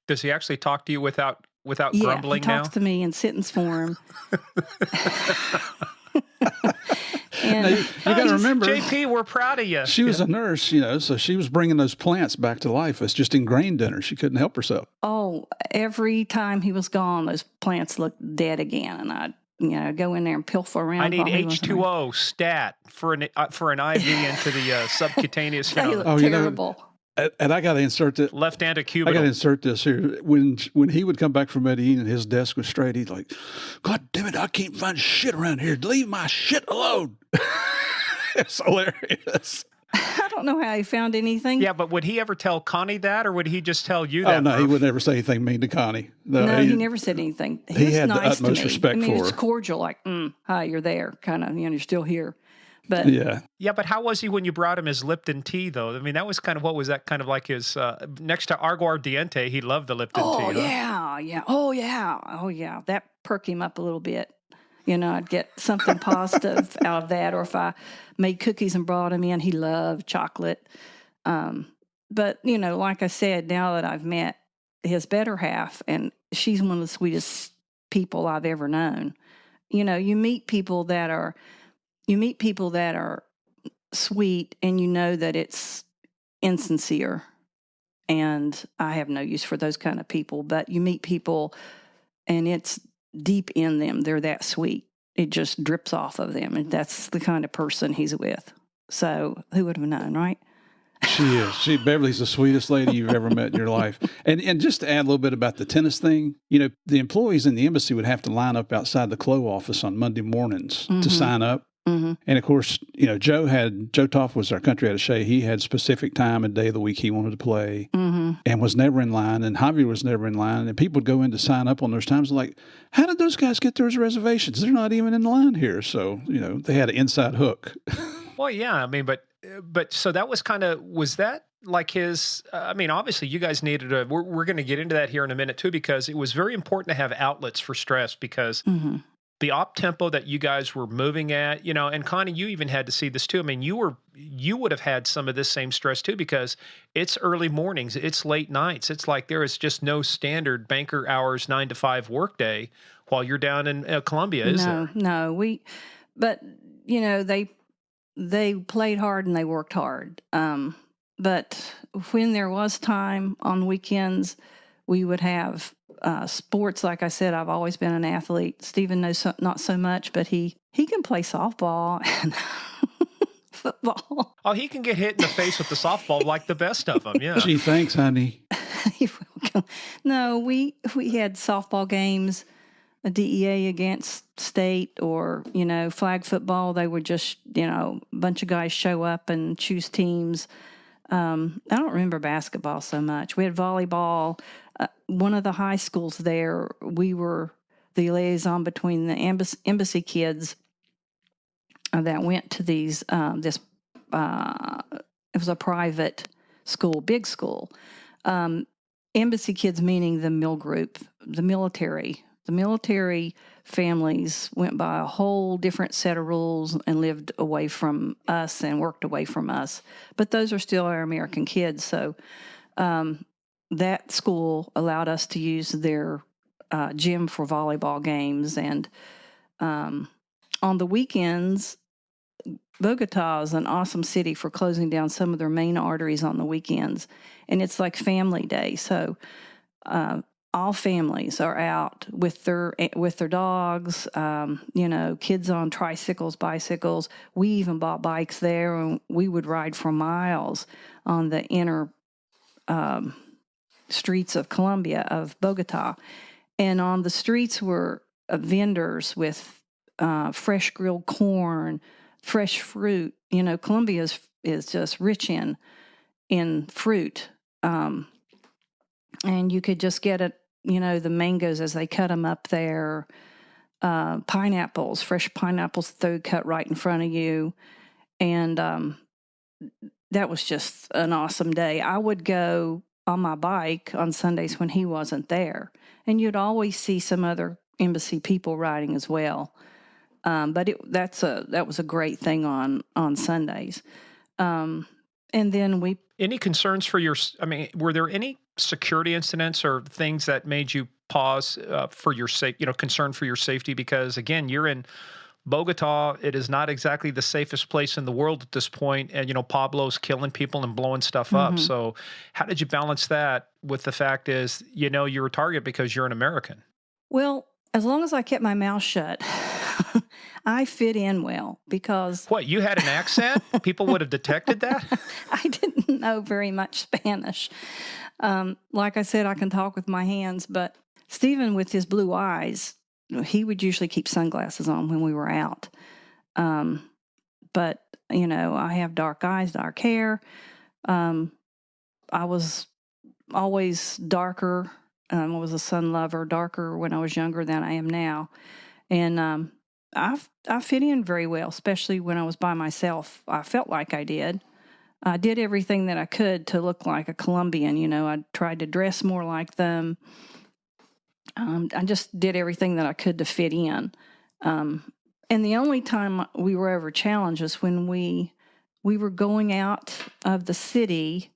Does he actually talk to you without grumbling now? He talks to me in sentence form. And now, you got to remember, JP, we're proud of you. She was a nurse, so she was bringing those plants back to life. It's just ingrained in her. She couldn't help herself. Oh, every time he was gone, those plants looked dead again, and I'd go in there and pilfer around. I need H2O stat for an IV into the subcutaneous. They look terrible. And I got to insert that left-handed cubital. I got to insert this here. When he would come back from Medellin and his desk was straight, he'd like, "God damn it, I can't find shit around here. Leave my shit alone." It's hilarious. I don't know how he found anything. Yeah, but would he ever tell Connie that, or would he just tell you that? Oh no, he would never say anything mean to Connie. No, he never said anything. He had nice the utmost to me. respect for her. It's cordial, like, "Hi, you're there," kind of. You're still here. But yeah, but how was he when you brought him his Lipton tea, though? I mean, that was kind of, what was that kind of like his, next to Aguardiente, he loved the Lipton tea. Oh, yeah. Oh, yeah. That perked him up a little bit. I'd get something positive out of that, or if I made cookies and brought him in, he loved chocolate. But, like I said, now that I've met his better half, and she's one of the sweetest people I've ever known. You meet people that are sweet, and you know that it's insincere, and I have no use for those kind of people. But you meet people, and it's deep in them. They're that sweet. It just drips off of them, and that's the kind of person he's with. So who would have known, right? She is. Beverly's the sweetest lady you've ever met in your life. And just to add a little bit about the tennis thing, the employees in the embassy would have to line up outside the Clo office on Monday mornings to sign up. Mm-hmm. And of course, Joe Toff was our country attaché. He had specific time and day of the week he wanted to play, and was never in line. And Javier was never in line. And people would go in to sign up on those times. Like, how did those guys get those reservations? They're not even in line here. So they had an inside hook. Well, yeah. I mean, but so that was that like his? I mean, obviously, you guys needed we're going to get into that here in a minute too, because it was very important to have outlets for stress, because. Mm-hmm. The op tempo that you guys were moving at, and Connie, you even had to see this too. I mean, you would have had some of this same stress too, because it's early mornings, it's late nights. It's like there is just no standard banker hours 9 to 5 workday while you're down in Columbia, is there? No, but they played hard and they worked hard. But when there was time on weekends, we would have sports. Like I said, I've always been an athlete. Stephen knows not so much, but he can play softball and football. Oh, he can get hit in the face with the softball like the best of them, yeah. Gee, thanks, honey. No, we had softball games, a DEA against state, or, flag football. They would just, a bunch of guys show up and choose teams. I don't remember basketball so much. We had volleyball. One of the high schools there, we were the liaison between the embassy kids that went to these. It was a private school, big school. Embassy kids meaning the mill group, the military. The military families went by a whole different set of rules and lived away from us and worked away from us. But those are still our American kids. So that school allowed us to use their gym for volleyball games. And on the weekends, Bogota is an awesome city for closing down some of their main arteries on the weekends. And it's like family day. So all families are out with their dogs, kids on tricycles, bicycles. We even bought bikes there, and we would ride for miles on the inner streets of Colombia, of Bogota. And on the streets were vendors with fresh grilled corn, fresh fruit. Colombia is just rich in fruit. And you could just get it, the mangoes as they cut them up there, pineapples, fresh pineapples that they would cut right in front of you. And that was just an awesome day. I would go on my bike on Sundays when he wasn't there. And you'd always see some other embassy people riding as well. But that was a great thing on Sundays. And then Any concerns for were there any security incidents or things that made you pause for your concern for your safety? Because again, you're in Bogota. It is not exactly the safest place in the world at this point. And, Pablo's killing people and blowing stuff up. So how did you balance that with the fact is, you're a target because you're an American? Well, as long as I kept my mouth shut, I fit in well because... What, you had an accent? People would have detected that? I didn't know very much Spanish. Like I said, I can talk with my hands, but Stephen, with his blue eyes, he would usually keep sunglasses on when we were out. But, I have dark eyes, dark hair. I was always darker. I was a sun lover, darker when I was younger than I am now. And I fit in very well, especially when I was by myself. I felt like I did. I did everything that I could to look like a Colombian. I tried to dress more like them. I just did everything that I could to fit in. And the only time we were ever challenged was when we were going out of the city,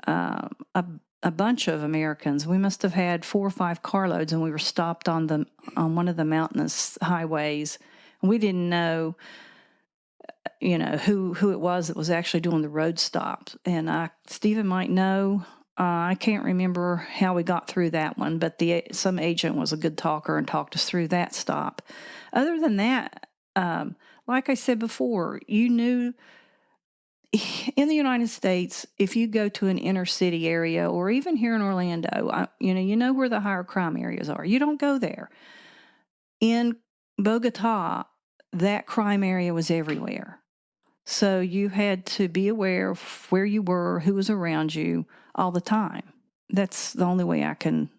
a bunch of Americans. We must have had 4 or 5 carloads, and we were stopped on one of the mountainous highways. And we didn't know, who it was that was actually doing the road stops. And Stephen might know. I can't remember how we got through that one, but some agent was a good talker and talked us through that stop. Other than that, like I said before, you knew in the United States, if you go to an inner city area or even here in Orlando, you know where the higher crime areas are. You don't go there. In Bogota, that crime area was everywhere. So you had to be aware of where you were, who was around you all the time. That's the only way I can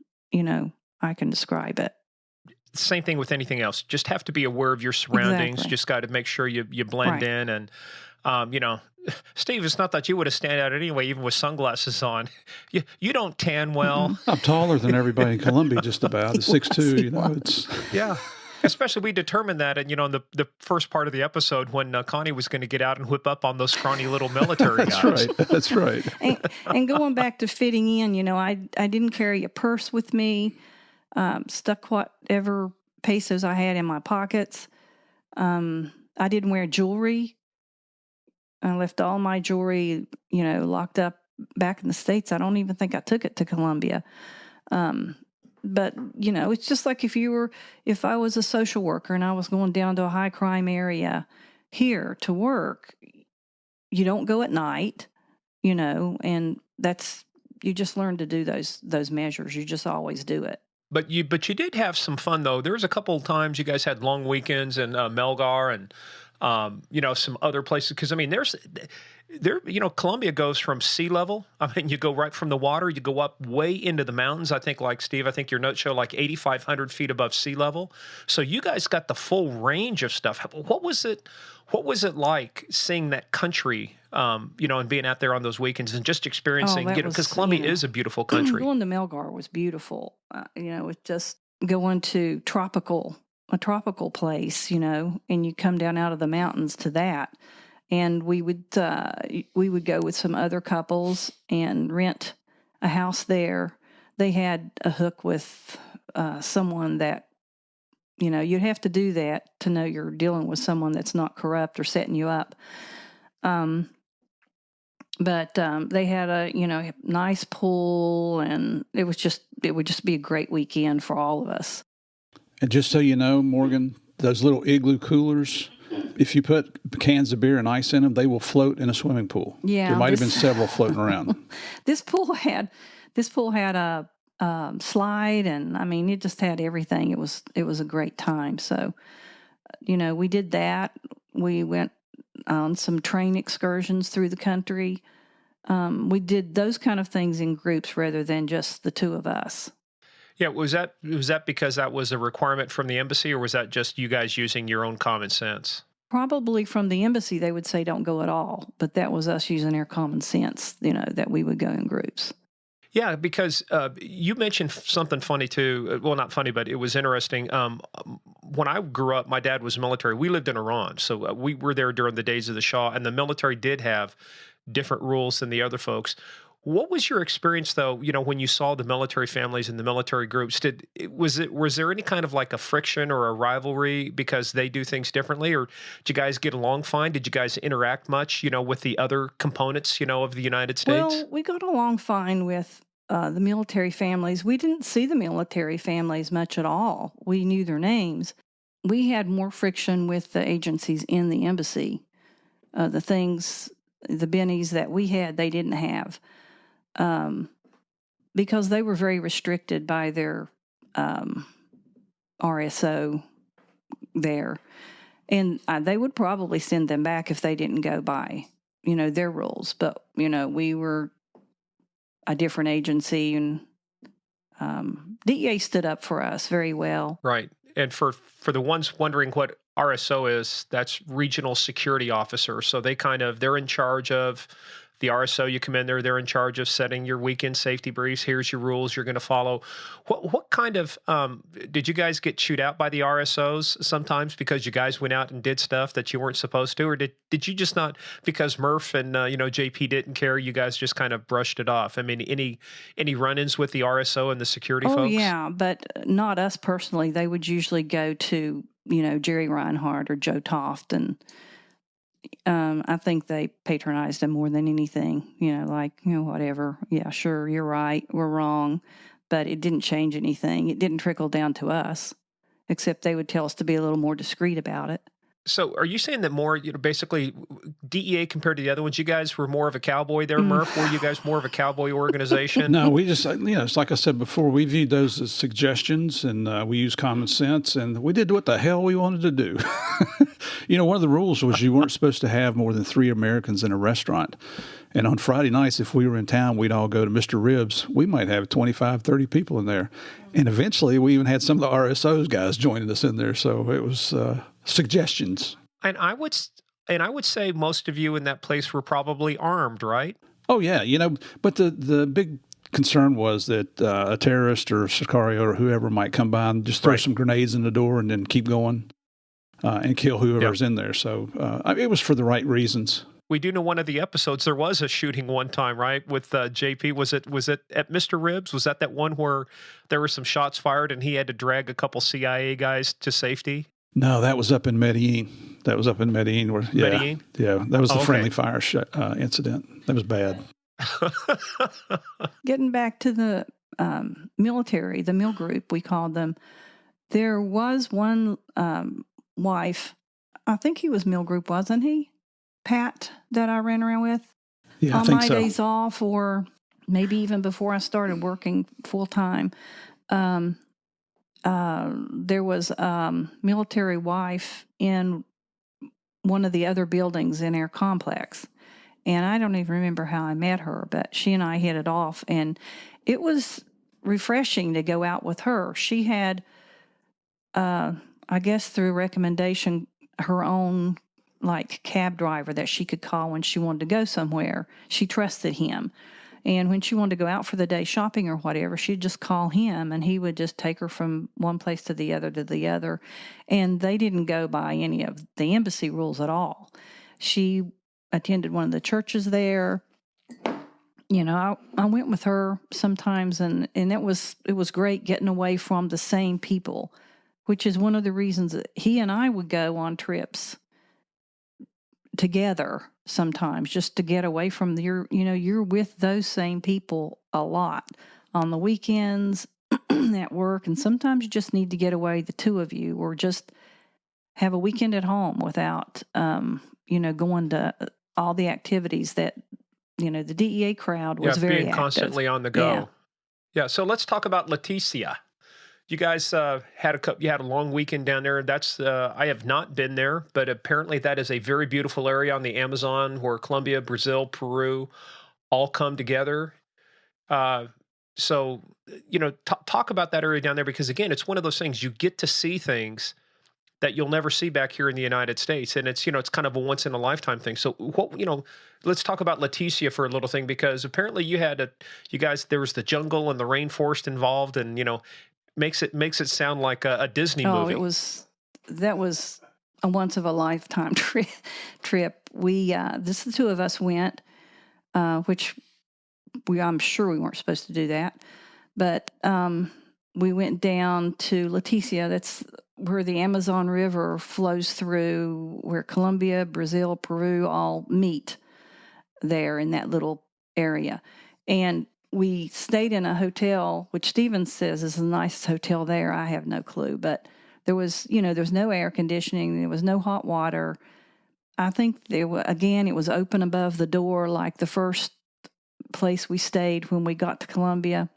describe it. Same thing with anything else. Just have to be aware of your surroundings. Exactly. Just got to make sure you blend in. And, Steve, it's not that you would have stand out anyway, even with sunglasses on. You don't tan well. I'm taller than everybody in Colombia, just about. At 6'2", it's... Yeah. Especially we determined that, and in the first part of the episode when Connie was going to get out and whip up on those scrawny little military guys. That's right. And going back to fitting in, I didn't carry a purse with me. Stuck whatever pesos I had in my pockets. I didn't wear jewelry. I left all my jewelry, locked up back in the States. I don't even think I took it to Colombia. But, it's just like if I was a social worker and I was going down to a high crime area here to work, you don't go at night, and you just learn to do those measures. You just always do it. But you did have some fun though. There was a couple of times you guys had long weekends in Melgar and some other places. Because Colombia goes from sea level. You go right from the water. You go up way into the mountains. I think, like Steve, I think your notes show like 8,500 feet above sea level. So you guys got the full range of stuff. What was it like seeing that country? And being out there on those weekends and just experiencing, because Colombia is a beautiful country. Going to Melgar was beautiful. With just going to a tropical place, and you come down out of the mountains to that. And we would go with some other couples and rent a house there. They had a hook with someone that, you'd have to do that to know you're dealing with someone that's not corrupt or setting you up. But they had a nice pool, and it would just be a great weekend for all of us. And just so you know, Morgan, those little igloo coolers, if you put cans of beer and ice in them, they will float in a swimming pool. Yeah, there might have been several floating around. This pool had a slide, and I mean, it just had everything. It was a great time. So, we did that. We went on some train excursions through the country. We did those kind of things in groups rather than just the two of us. Yeah, was that because that was a requirement from the embassy, or was that just you guys using your own common sense? Probably from the embassy, they would say don't go at all, but that was us using our common sense, that we would go in groups. Yeah, because you mentioned something funny too. Well, not funny, but it was interesting. When I grew up, my dad was military. We lived in Iran, so we were there during the days of the Shah, and the military did have different rules than the other folks. What was your experience, though? When you saw the military families and the military groups, was there any kind of like a friction or a rivalry because they do things differently, or did you guys get along fine? Did you guys interact much, with the other components, of the United States? Well, we got along fine with the military families. We didn't see the military families much at all. We knew their names. We had more friction with the agencies in the embassy. The bennies that we had, they didn't have. Because they were very restricted by their RSO there. And they would probably send them back if they didn't go by, their rules. But, we were a different agency, and DEA stood up for us very well. Right. And for the ones wondering what RSO is, that's Regional Security Officer. So they're in charge of the RSO. You come in there, they're in charge of setting your weekend safety briefs. Here's your rules you're going to follow. What kind of, did you guys get chewed out by the RSOs sometimes because you guys went out and did stuff that you weren't supposed to? Or did you just not, because Murph and, JP didn't care, you guys just kind of brushed it off? I mean, any run-ins with the RSO and the security folks? Oh, yeah, but not us personally. They would usually go to, Jerry Reinhardt or Joe Toft, and I think they patronized him more than anything, whatever. Yeah, sure, you're right, we're wrong. But it didn't change anything. It didn't trickle down to us, except they would tell us to be a little more discreet about it. So are you saying that more, basically DEA compared to the other ones, you guys were more of a cowboy there, Murph? Were you guys more of a cowboy organization? No, we just, it's like I said before, we viewed those as suggestions, and we used common sense, and we did what the hell we wanted to do. One of the rules was you weren't supposed to have more than 3 Americans in a restaurant. And on Friday nights, if we were in town, we'd all go to Mr. Ribs. We might have 25, 30 people in there. And eventually, we even had some of the RSOs guys joining us in there. So it was suggestions. And I would say most of you in that place were probably armed, right? Oh, yeah. But the big concern was that a terrorist or Sicario or whoever might come by and just throw some grenades in the door and then keep going and kill whoever's in there. So it was for the right reasons. We do know one of the episodes, there was a shooting one time, right, with JP. Was it at Mr. Ribs? Was that one where there were some shots fired and he had to drag a couple CIA guys to safety? No, that was up in Medellin. That was up in Medellin. Medellin? Yeah, that was the friendly fire incident. That was bad. Getting back to the military, the mill group, we called them, there was one wife, I think he was mill group, wasn't he? Pat, that I ran around with on my days off, or maybe even before I started working full time. There was a military wife in one of the other buildings in our complex, and I don't even remember how I met her, but she and I hit it off, and it was refreshing to go out with her. She had, I guess through recommendation, her own cab driver that she could call when she wanted to go somewhere. She trusted him. And when she wanted to go out for the day shopping or whatever, she'd just call him and he would just take her from one place to the other. And they didn't go by any of the embassy rules at all. She attended one of the churches there. I went with her sometimes, and it was great getting away from the same people, which is one of the reasons that he and I would go on trips together sometimes, just to get away from you're with those same people a lot on the weekends at work, and sometimes you just need to get away, the two of you, or just have a weekend at home without going to all the activities that the DEA crowd was very being active. constantly on the go. Yeah. So let's talk about Leticia. You guys you had a long weekend down there. That's I have not been there, but apparently that is a very beautiful area on the Amazon where Colombia, Brazil, Peru all come together. Uh, so talk about that area down there because again, it's one of those things you get to see things that you'll never see back here in the United States, and it's kind of a once in a lifetime thing. So let's talk about Leticia for a little thing because apparently you guys there was the jungle and the rainforest involved, and makes it sound like a Disney Oh, movie. that was a once of a lifetime trip. We this the two of us went, which I'm sure we weren't supposed to do that, but we went down to Leticia. That's where the Amazon River flows through, where Colombia, Brazil, Peru all meet there in that little area. And we stayed in a hotel, which Steven says is the nicest hotel there. I have no clue, but there was no air conditioning. There was no hot water. I think it was open above the door, like the first place we stayed when we got to Colombia.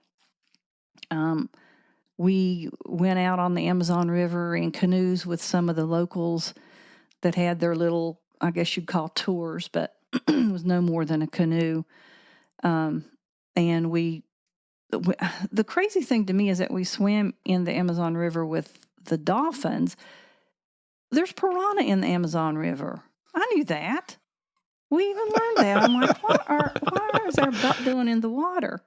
We went out on the Amazon River in canoes with some of the locals that had their little, I guess you'd call tours, but it was no more than a canoe. And the crazy thing to me is that we swam in the Amazon River with the dolphins. There's piranha in the Amazon River. I knew that. We even learned that. I'm like, why is our butt doing in the water?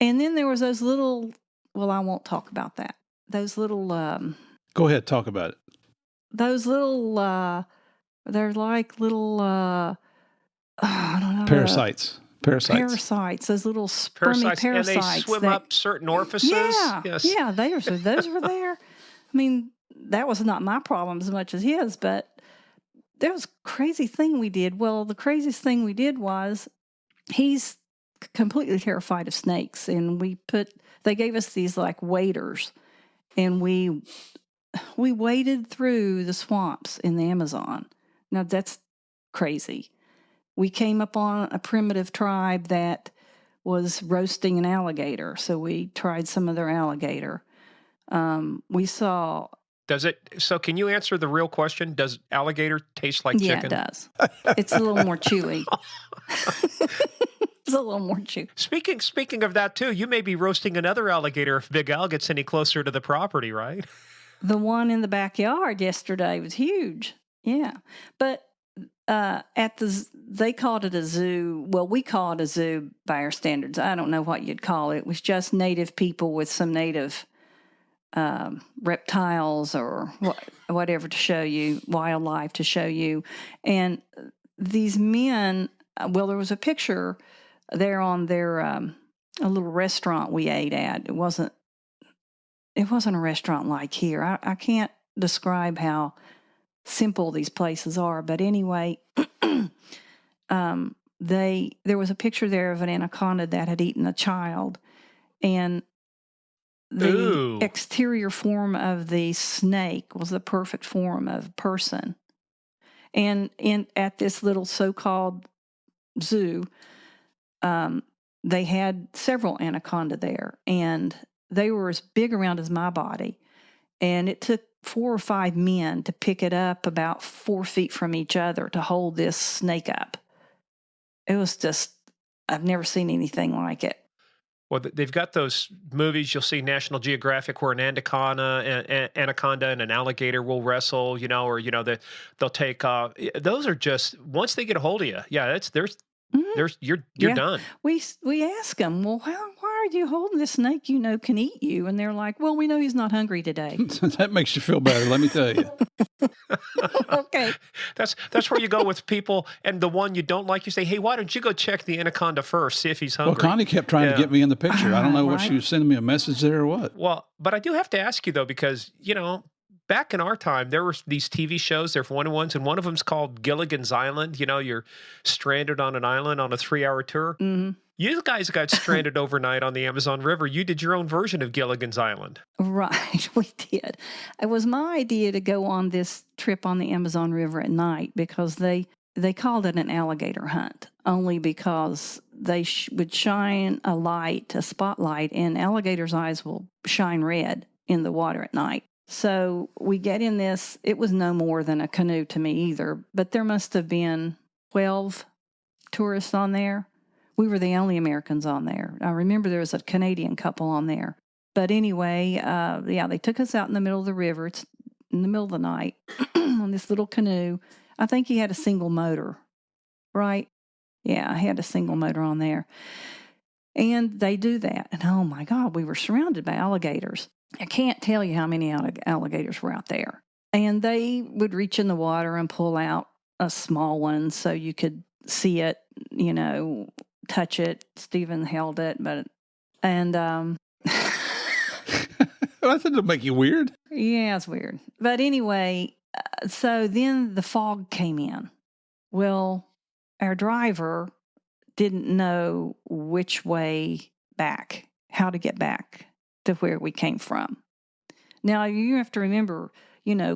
And then there was those little, well, I won't talk about that. Those little, Go ahead, talk about it. Those little, they're like little, I don't know. Parasites. Those little spermy parasites. And they swim up certain orifices. Yeah, yes. yeah, those were there. I mean, that was not my problem as much as his, but there was a crazy thing we did. Well, the craziest thing we did was he's completely terrified of snakes, and they gave us these like waders, and we waded through the swamps in the Amazon. Now that's crazy. We came upon a primitive tribe that was roasting an alligator, so we tried some of their alligator. We saw. So can you answer the real question? Does alligator taste like chicken? Yeah, it does. It's a little more chewy. It's a little more chewy. Speaking of that too, you may be roasting another alligator if Big Al gets any closer to the property, right? The one in the backyard yesterday was huge. Yeah, but they called it a zoo. Well, we call it a zoo by our standards. I don't know what you'd call it. It was just native people with some native reptiles or whatever to show you, wildlife to show you. And these men, well, there was a picture there on their a little restaurant we ate at. It wasn't a restaurant like here. I can't describe how simple these places are, but anyway, there was a picture there of an anaconda that had eaten a child, and the exterior form of the snake was the perfect form of a person. And at this little so-called zoo, they had several anaconda there, and they were as big around as my body. And it took 4 or 5 men to pick it up about 4 feet from each other to hold this snake up. It was just, I've never seen anything like it. Well, they've got those movies you'll see National Geographic where an anaconda and an alligator will wrestle, or they'll take. Those are just once they get a hold of you, yeah, you're done. We ask them, well, why are you holding this snake? Can eat you, and they're like, well, we know he's not hungry today. That makes you feel better. Let me tell you. Okay. That's where you go with people, and the one you don't like, you say, hey, why don't you go check the anaconda first, see if he's hungry? Well, Connie kept trying to get me in the picture. I don't know what she was sending me a message there or what. Well, but I do have to ask you though, because back in our time, there were these TV shows. There were ones, and one of them's called Gilligan's Island. You're stranded on an island on a 3-hour tour. Mm-hmm. You guys got stranded overnight on the Amazon River. You did your own version of Gilligan's Island. Right, we did. It was my idea to go on this trip on the Amazon River at night because they they called it an alligator hunt, only because they would shine a spotlight, and alligators' eyes will shine red in the water at night. So we get in this. It was no more than a canoe to me either, but there must have been 12 tourists on there. We were the only Americans on there. I remember there was a Canadian couple on there. But anyway, they took us out in the middle of the river. It's in the middle of the night on this little canoe. I think he had a single motor, right? Yeah, I had a single motor on there. And they do that. And oh my God, we were surrounded by alligators. I can't tell you how many alligators were out there. And they would reach in the water and pull out a small one so you could see it, touch it. Stephen held it, that doesn't make you weird. Yeah, it's weird. But anyway, so then the fog came in. Well, our driver didn't know which way back, how to get back to where we came from. Now, you have to remember,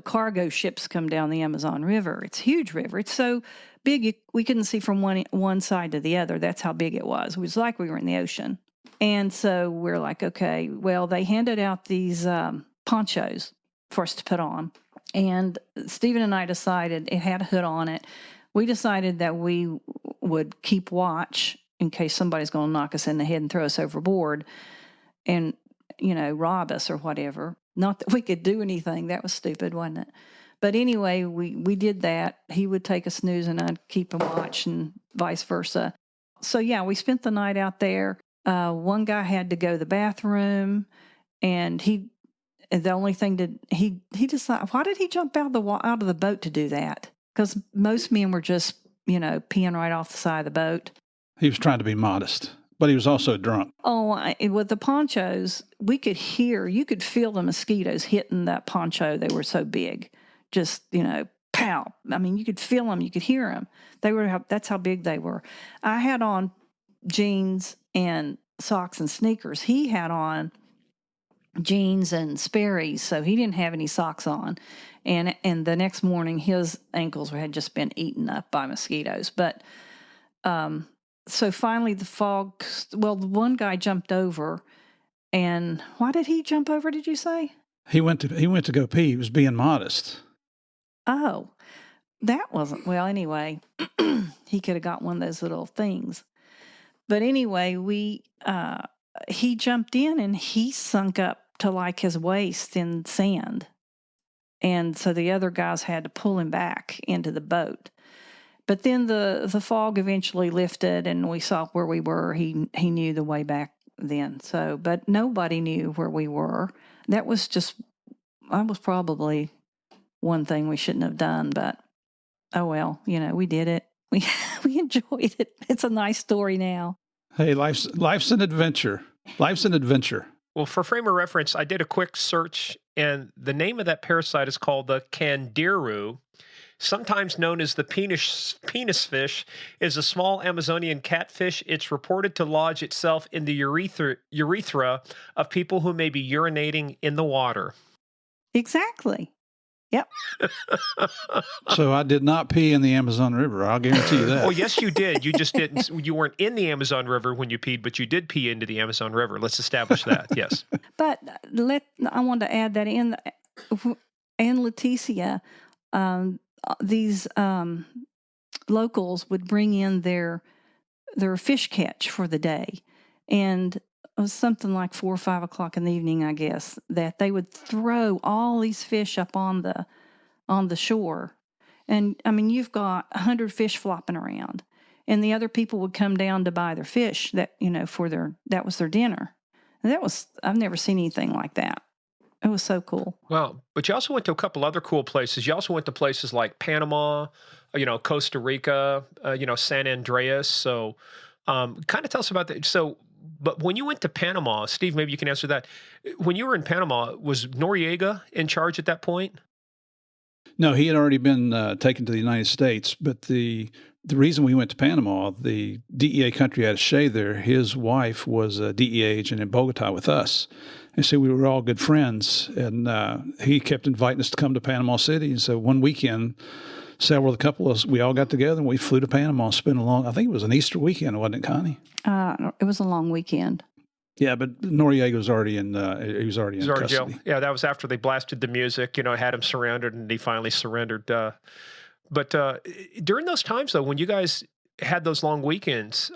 cargo ships come down the Amazon River. It's a huge river. It's so big, we couldn't see from one side to the other. That's how big it was. It was like we were in the ocean. And so we're like, okay, well, they handed out these ponchos for us to put on. And Stephen and I decided, it had a hood on it. We decided that we would keep watch in case somebody's going to knock us in the head and throw us overboard and, rob us or whatever. Not that we could do anything. That was stupid, wasn't it? But anyway, we did that. He would take a snooze and I'd keep a watch and vice versa. So, yeah, we spent the night out there. One guy had to go to the bathroom, and the only thing that he decided, why did he jump out of the boat to do that? Because most men were just, peeing right off the side of the boat. He was trying to be modest, but he was also drunk. Oh, with the ponchos, you could feel the mosquitoes hitting that poncho. They were so big, just, pow. I mean, you could feel them, you could hear them. That's how big they were. I had on jeans and socks and sneakers. He had on jeans and Sperry's, so he didn't have any socks on. And the next morning, his ankles had just been eaten up by mosquitoes. But so finally, the fog. Well, the one guy jumped over, and why did he jump over? Did you say? He went to go pee. He was being modest. Oh, that wasn't well. Anyway, he could have got one of those little things. But anyway, he jumped in and he sunk up to like his waist in sand. And so the other guys had to pull him back into the boat. But then the fog eventually lifted and we saw where we were. He knew the way back then. So, but nobody knew where we were. That was probably one thing we shouldn't have done, but oh well, we did it. We enjoyed it. It's a nice story now. Hey, life's an adventure. Life's an adventure. Well, for frame of reference, I did a quick search, and the name of that parasite is called the candiru. Sometimes known as the penis fish, is a small Amazonian catfish. It's reported to lodge itself in the urethra of people who may be urinating in the water. Exactly. Yep. So I did not pee in the Amazon River. I'll guarantee you that. Well, yes, you did. You just didn't. You weren't in the Amazon River when you peed, but you did pee into the Amazon River. Let's establish that. Yes. But I want to add that in Leticia, these locals would bring in their fish catch for the day, and it was something like 4 or 5 o'clock in the evening, I guess, that they would throw all these fish up on the shore. And I mean, you've got 100 fish flopping around, and the other people would come down to buy their fish that that was their dinner. And I've never seen anything like that. It was so cool. Well, but you also went to a couple other cool places. You also went to places like Panama, Costa Rica, San Andreas. So kind of tell us about that. So, but when you went to Panama, Steve, maybe you can answer that. When you were in Panama, was Noriega in charge at that point? No, he had already been taken to the United States. But the reason we went to Panama, the DEA country attaché there, his wife was a DEA agent in Bogota with us. And so we were all good friends. And he kept inviting us to come to Panama City. And so one weekend, several, a couple of us, we all got together and we flew to Panama and spent I think it was an Easter weekend, wasn't it, Connie? It was a long weekend. Yeah, but Noriega was already in, he was already in custody. Jail. Yeah, that was after they blasted the music, had him surrounded and he finally surrendered. But during those times, though, when you guys had those long weekends,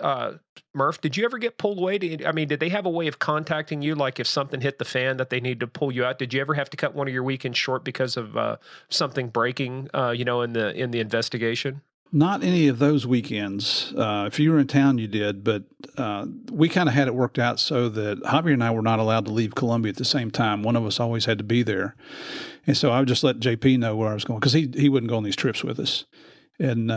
Murph, did you ever get pulled away? Did they have a way of contacting you, like if something hit the fan that they need to pull you out? Did you ever have to cut one of your weekends short because of something breaking, in the investigation? Not any of those weekends. If you were in town, you did, but we kind of had it worked out so that Javier and I were not allowed to leave Colombia at the same time. One of us always had to be there. And so I would just let JP know where I was going because he wouldn't go on these trips with us. And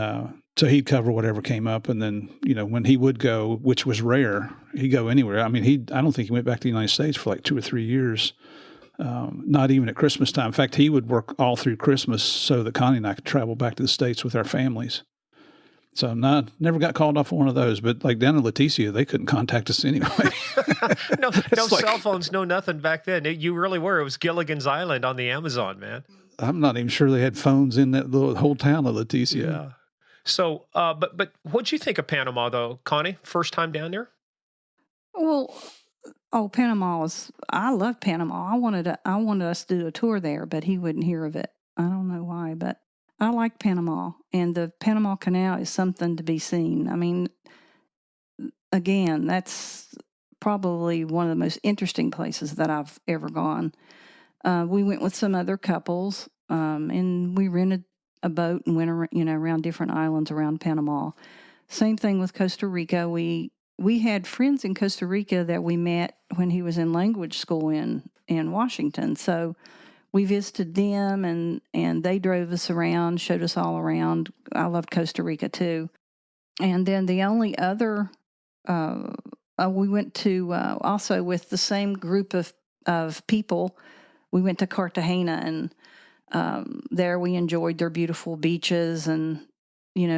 so he'd cover whatever came up. And then, when he would go, which was rare, he'd go anywhere. I don't think he went back to the United States for like 2 or 3 years. Not even at Christmas time. In fact, he would work all through Christmas so that Connie and I could travel back to the States with our families. So never got called off on one of those. But like down in Leticia, they couldn't contact us anyway. No cell phones, no nothing back then. You really were. It was Gilligan's Island on the Amazon, man. I'm not even sure they had phones in that little whole town of Leticia. Yeah. So, but what'd you think of Panama, though, Connie? First time down there? Well, Panama I love Panama. I wanted us to do a tour there, but he wouldn't hear of it. I don't know why, but I like Panama, and the Panama Canal is something to be seen. Again, that's probably one of the most interesting places that I've ever gone. We went with some other couples, and we rented a boat and went around different islands around Panama. Same thing with Costa Rica. We had friends in Costa Rica that we met when he was in language school in Washington. So we visited them, and they drove us around, showed us all around. I loved Costa Rica too. And then the only other, we went to also with the same group of people. We went to Cartagena, and there we enjoyed their beautiful beaches and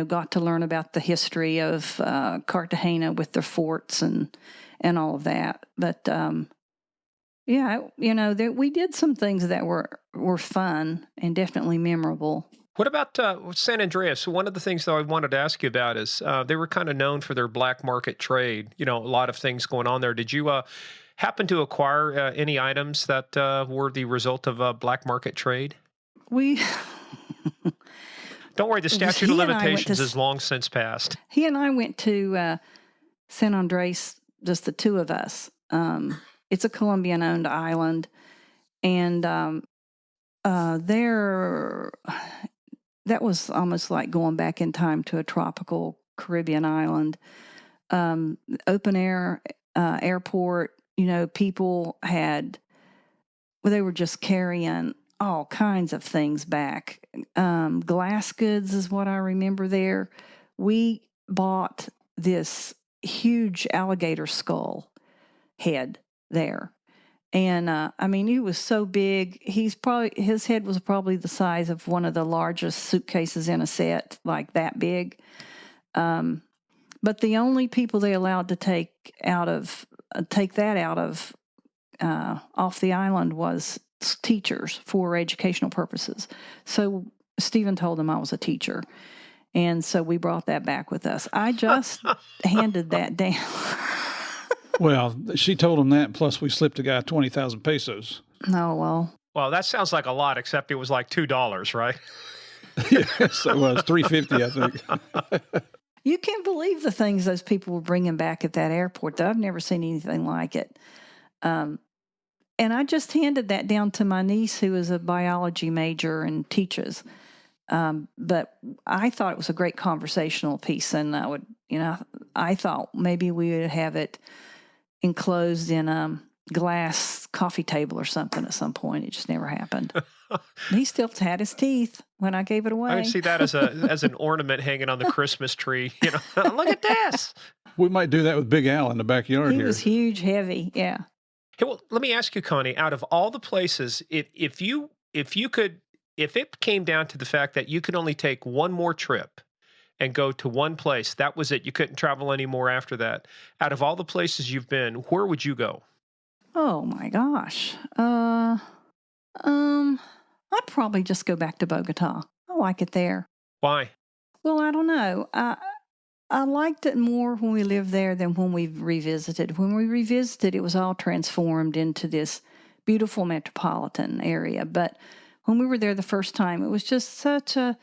got to learn about the history of Cartagena with their forts and all of that. But we did some things that were fun and definitely memorable. What about San Andreas? One of the things that I wanted to ask you about is they were kind of known for their black market trade. A lot of things going on there. Did you happen to acquire any items that were the result of black market trade? We. Don't worry, the statute of limitations is long since passed. He and I went to San Andres, just the two of us. It's a Colombian-owned island, and that was almost like going back in time to a tropical Caribbean island. Open air airport, people they were just carrying all kinds of things back. Glass goods is what I remember there. We bought this huge alligator skull head there. And he was so big. His head was probably the size of one of the largest suitcases in a set, like that big. But the only people they allowed to take that out of off the island was teachers for educational purposes. So Stephen told them I was a teacher. And so we brought that back with us. I just handed that down. Well, she told him that, plus we slipped a guy 20,000 pesos. Oh, well. Well, that sounds like a lot, except it was like $2, right? Yes, it was $3.50, I think. You can't believe the things those people were bringing back at that airport, though. I've never seen anything like it. And I just handed that down to my niece, who is a biology major and teaches. But I thought it was a great conversational piece, and I thought maybe we would have it enclosed in a glass coffee table or something at some point. It just never happened. He still had his teeth when I gave it away. I would see that as an ornament hanging on the Christmas tree. Look at this. We might do that with Big Al in the backyard here. He was huge, heavy, yeah. Hey, well, let me ask you, Connie, out of all the places, if it came down to the fact that you could only take one more trip and go to one place, that was it. You couldn't travel anymore after that. Out of all the places you've been, where would you go? Oh my gosh. I'd probably just go back to Bogota. I like it there. Why? Well, I don't know. I liked it more when we lived there than when we revisited. When we revisited, it was all transformed into this beautiful metropolitan area. But when we were there the first time, it was just such a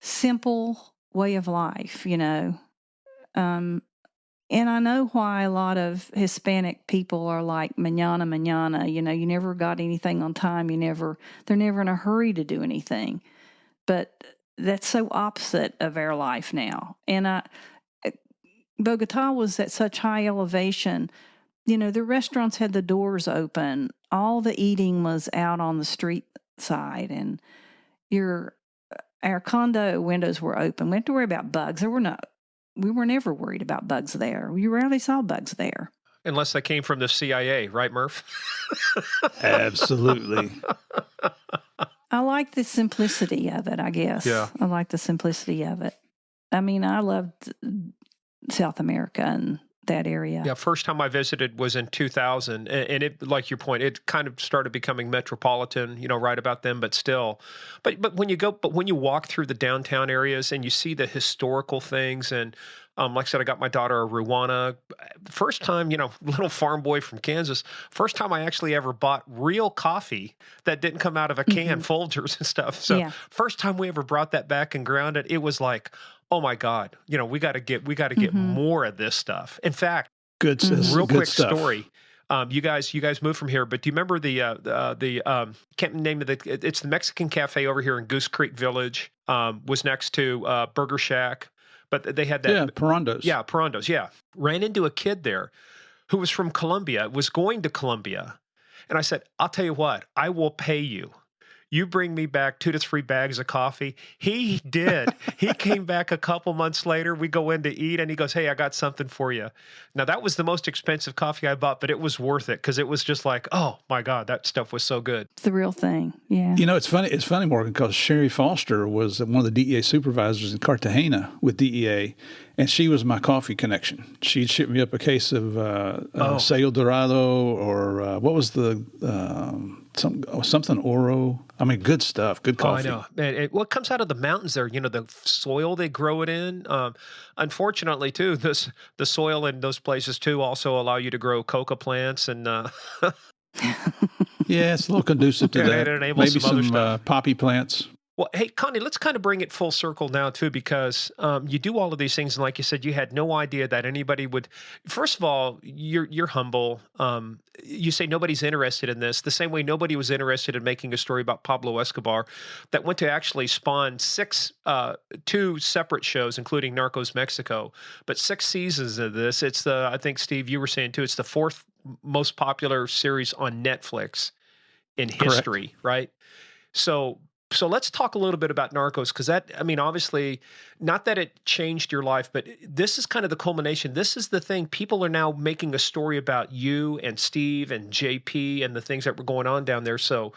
simple way of life, you know. And I know why a lot of Hispanic people are like manana, manana. You know, you never got anything on time. They're never in a hurry to do anything. But that's so opposite of our life now. And Bogota was at such high elevation. You know, the restaurants had the doors open. All the eating was out on the street side, and our condo windows were open. We didn't have to worry about bugs. We were never worried about bugs there. We rarely saw bugs there. Unless they came from the CIA, right, Murph? Absolutely. I like the simplicity of it, I guess. Yeah. I like the simplicity of it. I mean, I loved South America and that area. Yeah, first time I visited was in 2000, and it, like your point, it kind of started becoming metropolitan, you know, right about then, but still. But when you walk through the downtown areas and you see the historical things, and like I said, I got my daughter a Ruana. First time, you know, little farm boy from Kansas, first time I actually ever bought real coffee that didn't come out of a can, Folgers and stuff. So Yeah. first time we ever brought that back and ground it, it was like, oh my God, you know, we got to get more of this stuff. In fact, Good. real good quick stuff. story. You guys moved from here, but do you remember the can't name of it's the Mexican cafe over here in Goose Creek Village, was next to Burger Shack, but they had that. Yeah, Perondos. Yeah, Perondos. Yeah. Ran into a kid there who was from Colombia, was going to Colombia. And I said, I'll tell you what, I will pay you. You bring me back 2 to 3 bags of coffee. He did. He came back a couple months later. We go in to eat, and he goes, hey, I got something for you. Now, that was the most expensive coffee I bought, but it was worth it because it was just like, oh, my God, that stuff was so good. It's the real thing. Yeah. You know, it's funny. It's funny, Morgan, because Sherry Foster was one of the DEA supervisors in Cartagena with DEA, and she was my coffee connection. She'd ship me up a case of Sello Dorado, or what was the something Oro. I mean, good stuff, good coffee. Oh, I know. And what comes out of the mountains there, you know, the soil they grow it in. Unfortunately, too, the soil in those places, too, also allow you to grow coca plants and Yeah, it's a little conducive to It that. enables Maybe some other some stuff. poppy plants. Well, hey, Connie, let's kind of bring it full circle now, too, because you do all of these things. And like you said, you had no idea that anybody would. First of all, you're humble. You say nobody's interested in this, the same way nobody was interested in making a story about Pablo Escobar that went to actually spawn 2 separate shows, including Narcos Mexico, but 6 seasons of this. It's I think, Steve, you were saying, too, it's the 4th most popular series on Netflix in history, right? So let's talk a little bit about Narcos, because that, I mean, obviously, not that it changed your life, but this is kind of the culmination. This is the thing. People are now making a story about you and Steve and JP and the things that were going on down there. So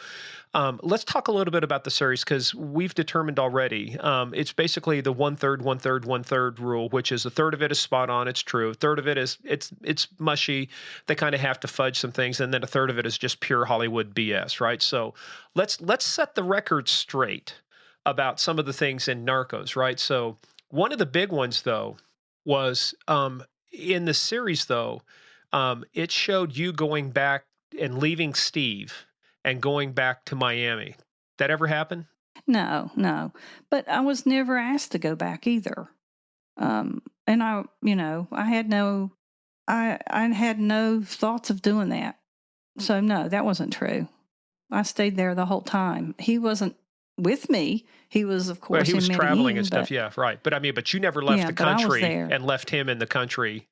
let's talk a little bit about the series, because we've determined already it's basically the 1/3, 1/3, 1/3 rule, which is a third of it is spot on, it's true. A third of it is it's mushy. They kind of have to fudge some things, and then a third of it is just pure Hollywood BS, right? So let's set the record straight about some of the things in Narcos, right? So one of the big ones, though, was in the series, though, it showed you going back and leaving Steve and going back to Miami. That ever happen? No. But I was never asked to go back either. And I had no thoughts of doing that. So no, that wasn't true. I stayed there the whole time. He wasn't with me. He was, of course, Well, he was in traveling Medellin, and stuff. but, Yeah, right. But I mean, but you never left yeah, the but I was country there. and left him in the country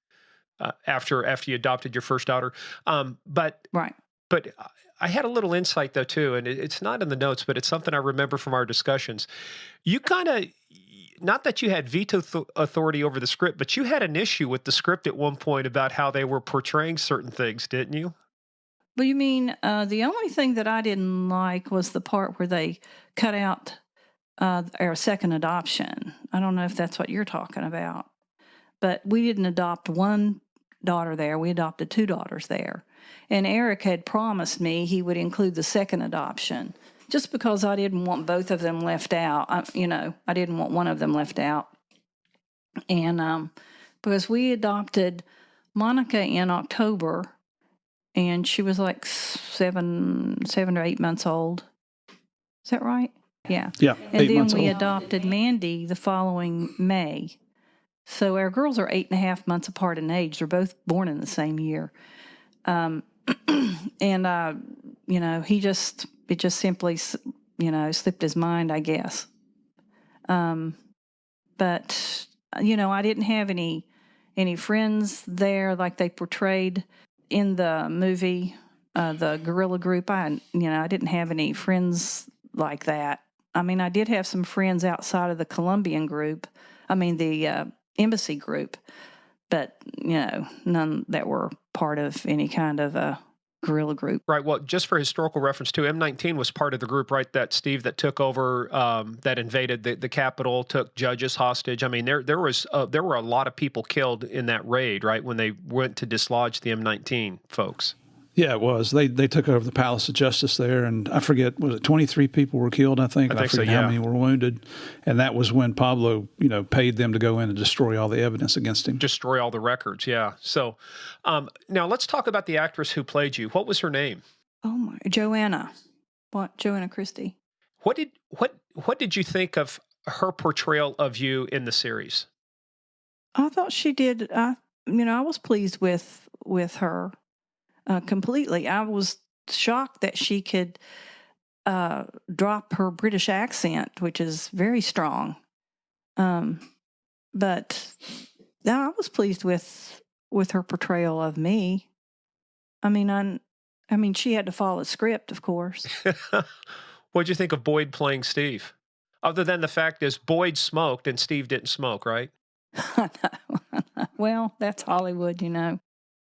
after you adopted your first daughter. But Right. I had a little insight, though, too, and it's not in the notes, but it's something I remember from our discussions. You kind of, not that you had veto authority over the script, but you had an issue with the script at one point about how they were portraying certain things, didn't you? Well, you mean the only thing that I didn't like was the part where they cut out our second adoption. I don't know if that's what you're talking about, but we didn't adopt one daughter there. We adopted 2 daughters there. And Eric had promised me he would include the second adoption. just because I didn't want both of them left out. I didn't want one of them left out. And because we adopted Monica in October, and she was like 7 or 8 months old. Is that right? Yeah. Yeah. And then we adopted Mandy the following May. So our girls are 8.5 months apart in age. They're both born in the same year. And it just simply, slipped his mind, I guess. But I didn't have any friends there like they portrayed in the movie, the guerrilla group. I didn't have any friends like that. I mean, I did have some friends outside of the Colombian group. The embassy group, but none that were part of any kind of a guerrilla group. Right. Well, just for historical reference too, M19 was part of the group, right? That Steve that took over, that invaded the Capitol, took judges hostage. I mean, there were a lot of people killed in that raid, right? When they went to dislodge the M19 folks. Yeah, it was. They took over the Palace of Justice there, and I forget, was it 23 people were killed, I think? I forget how many were wounded. And that was when Pablo, paid them to go in and destroy all the evidence against him. Destroy all the records, yeah. So now let's talk about the actress who played you. What was her name? Oh, Joanna. What? Joanna Christie. What did you think of her portrayal of you in the series? I thought she did. I was pleased with her. Completely. I was shocked that she could drop her British accent, which is very strong. But I was pleased with her portrayal of me. She had to follow the script, of course. What'd you think of Boyd playing Steve? Other than the fact is Boyd smoked and Steve didn't smoke, right? Well, that's Hollywood,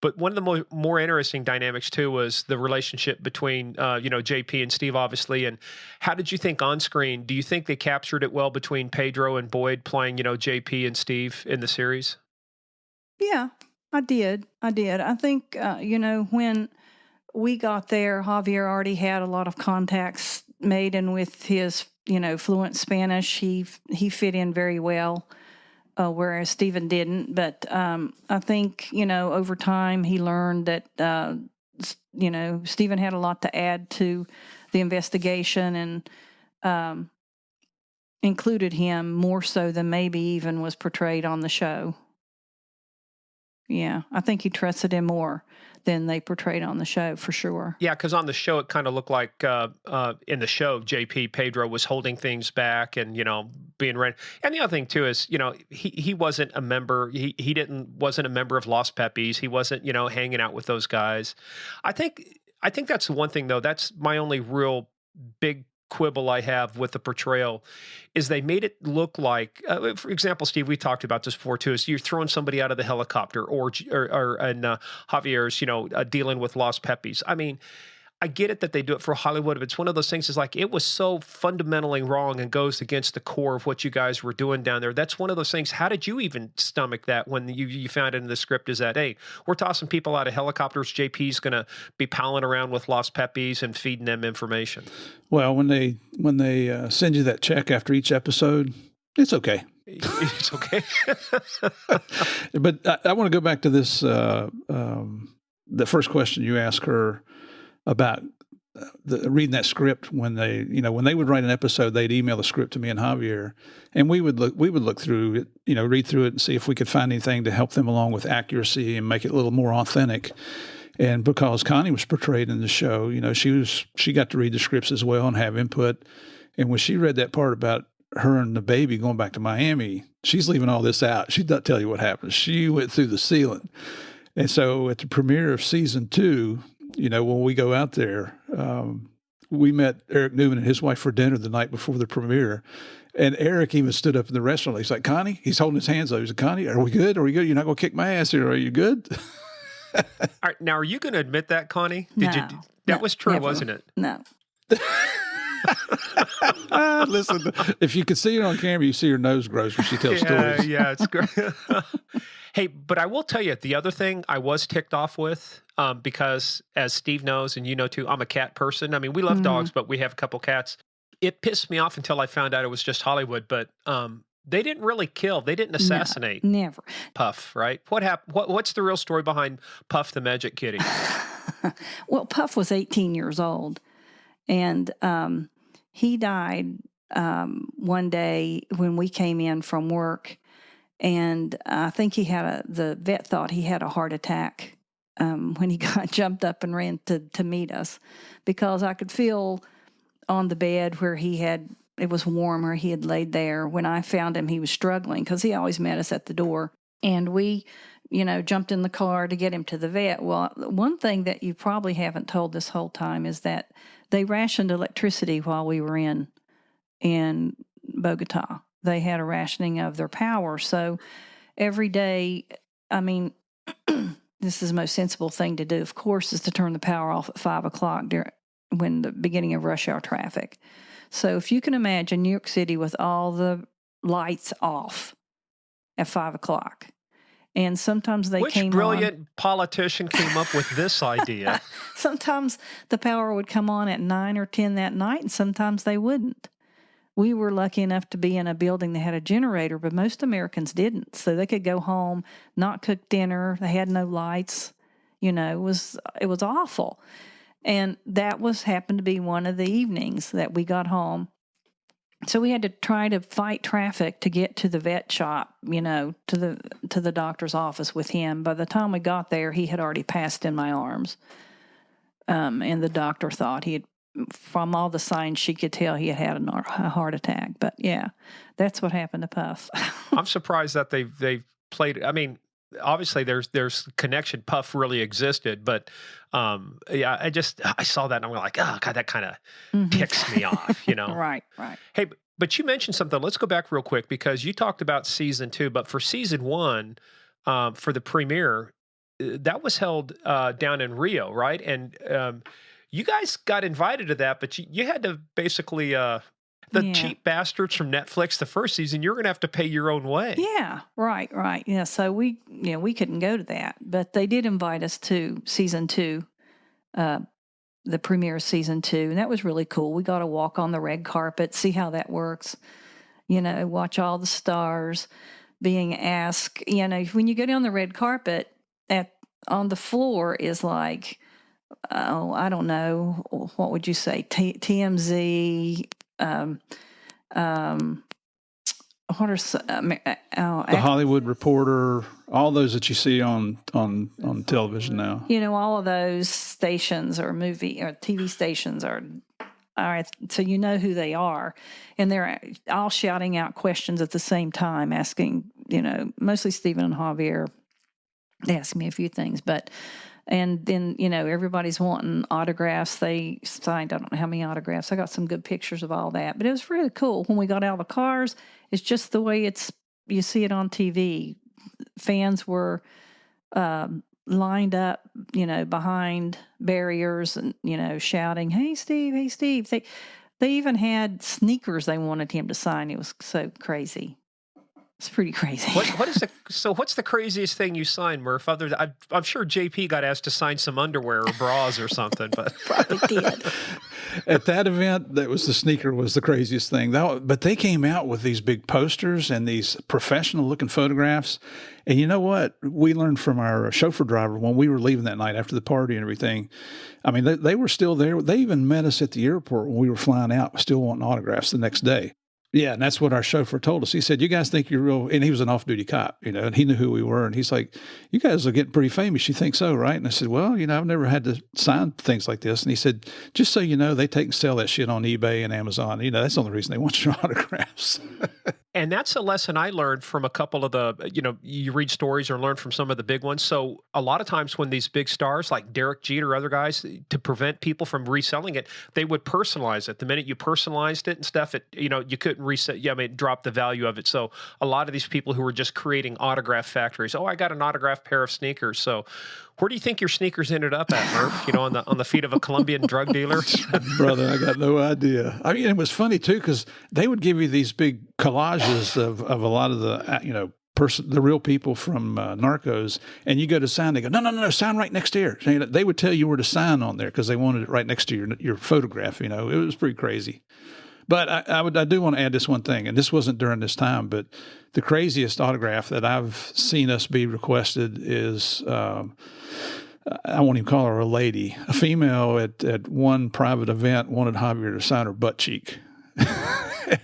But one of the more interesting dynamics, too, was the relationship between, JP and Steve, obviously. And how did you think on screen? Do you think they captured it well between Pedro and Boyd playing, JP and Steve in the series? Yeah, I did. I think, when we got there, Javier already had a lot of contacts made. And with his, fluent Spanish, he fit in very well. Whereas Stephen didn't. But I think, over time he learned that, Stephen had a lot to add to the investigation and included him more so than maybe even was portrayed on the show. Yeah, I think he trusted him more than they portrayed on the show, for sure. Yeah, because on the show, it kind of looked like in the show, JP Pedro was holding things back and, being ready. And the other thing, too, is, he wasn't a member. He wasn't a member of Los Pepis. He wasn't, hanging out with those guys. I think that's the one thing, though. That's my only real big quibble I have with the portrayal is they made it look like, for example, Steve, we talked about this before too, is you're throwing somebody out of the helicopter or Javier's, dealing with Los Pepis. I mean, I get it that they do it for Hollywood, but it's one of those things is like, it was so fundamentally wrong and goes against the core of what you guys were doing down there. That's one of those things. How did you even stomach that when you found it in the script is that, hey, we're tossing people out of helicopters. JP's going to be palling around with Los Pepis and feeding them information. Well, when they send you that check after each episode, it's okay. It's okay. But I want to go back to this, the first question you asked her about reading that script. When they would write an episode, they'd email the script to me and Javier, and we would look through it, read through it and see if we could find anything to help them along with accuracy and make it a little more authentic. And because Connie was portrayed in the show, she got to read the scripts as well and have input. And when she read that part about her and the baby going back to Miami, she's leaving all this out. She'd not tell you what happened. She went through the ceiling. And so at the premiere of season 2, when we go out there, we met Eric Newman and his wife for dinner the night before the premiere. And Eric even stood up in the restaurant. He's like, Connie, he's holding his hands up. He's like, Connie, are we good? Are we good? You're not going to kick my ass here. Are you good? All right, now, are you going to admit that, Connie? That was true, never. wasn't it? No. Listen, if you could see her on camera, you see her nose grows when she tells stories. Yeah, it's great. Hey, but I will tell you the other thing I was ticked off with, because as Steve knows and you know too, I'm a cat person. I mean, we love dogs, but we have a couple cats. It pissed me off until I found out it was just Hollywood. But they didn't really kill. They didn't assassinate Never. Puff, right? What happened? What's the real story behind Puff the Magic Kitty? Well, Puff was 18 years old, and he died one day when we came in from work, and I think the vet thought he had a heart attack when he got jumped up and ran to meet us, because I could feel on the bed where it was warmer, he had laid there. When I found him, he was struggling because he always met us at the door, and we jumped in the car to get him to the vet. Well, one thing that you probably haven't told this whole time is that they rationed electricity while we were in Bogota. They had a rationing of their power. So every day, I mean, this is the most sensible thing to do, of course, is to turn the power off at 5 o'clock when the beginning of rush hour traffic. So if you can imagine New York City with all the lights off at 5 o'clock. And sometimes they came on. Which brilliant politician came up with this idea? Sometimes the power would come on at 9 or 10 that night, and sometimes they wouldn't. We were lucky enough to be in a building that had a generator, but most Americans didn't. So they could go home, not cook dinner. They had no lights. It was awful. And that happened to be one of the evenings that we got home. So we had to try to fight traffic to get to the vet shop, to the doctor's office with him. By the time we got there, he had already passed in my arms. And the doctor thought from all the signs she could tell, he had a heart attack. But yeah, that's what happened to Puff. I'm surprised that they've played. I mean, obviously there's connection. Puff really existed, but yeah, I saw that and I'm like, oh God, that kind of ticks me off, Right. Hey, but you mentioned something. Let's go back real quick because you talked about season 2, but for season 1, for the premiere, that was held down in Rio, right? And you guys got invited to that, but you had to basically cheap bastards from Netflix. The first season, you're going to have to pay your own way. Yeah, right. Yeah, so we couldn't go to that, but they did invite us to season 2, the premiere of season 2, and that was really cool. We got to walk on the red carpet, see how that works. Watch all the stars being asked. When you go down the red carpet, on the floor is like, oh, I don't know, what would you say, TMZ. What are the Hollywood Reporter, all those that you see on television now? All of those stations or movie or TV stations are all right. So you know who they are, and they're all shouting out questions at the same time, asking. Mostly Stephen and Javier. They asked me a few things, and then, everybody's wanting autographs. They signed, I don't know how many autographs. I got some good pictures of all that. But it was really cool. When we got out of the cars, it's just the way you see it on TV. Fans were lined up, behind barriers and, shouting, "Hey, Steve, hey, Steve." They even had sneakers they wanted him to sign. It was so crazy. It's pretty crazy. What's the craziest thing you signed, Murph? I'm sure JP got asked to sign some underwear or bras or something, but probably did. At that event, the sneaker was the craziest thing. But they came out with these big posters and these professional-looking photographs. And you know what? We learned from our chauffeur driver when we were leaving that night after the party and everything. I mean, they were still there. They even met us at the airport when we were flying out, still wanting autographs the next day. Yeah, and that's what our chauffeur told us. He said, "You guys think you're real," and he was an off-duty cop, and he knew who we were. And he's like, "You guys are getting pretty famous. You think so, right?" And I said, "Well, I've never had to sign things like this." And he said, "Just so you know, they take and sell that shit on eBay and Amazon. That's the only reason they want your autographs." And that's a lesson I learned from a couple of the, you read stories or learn from some of the big ones. So a lot of times when these big stars like Derek Jeter or other guys, to prevent people from reselling it, they would personalize it. The minute you personalized it and stuff, you couldn't resell. Yeah, I mean, it dropped the value of it. So a lot of these people who were just creating autograph factories, oh, I got an autographed pair of sneakers. So Where do you think your sneakers ended up at, Murph? On the feet of a Colombian drug dealer? Brother, I got no idea. I mean, it was funny too because they would give you these big collages of a lot of the the real people from Narcos, and you go to sign. They go, no, sign right next here. They would tell you where to sign on there because they wanted it right next to your photograph. It was pretty crazy. But I do want to add this one thing, and this wasn't during this time, but the craziest autograph that I've seen us be requested is, I won't even call her a lady, a female at one private event wanted Javier to sign her butt cheek.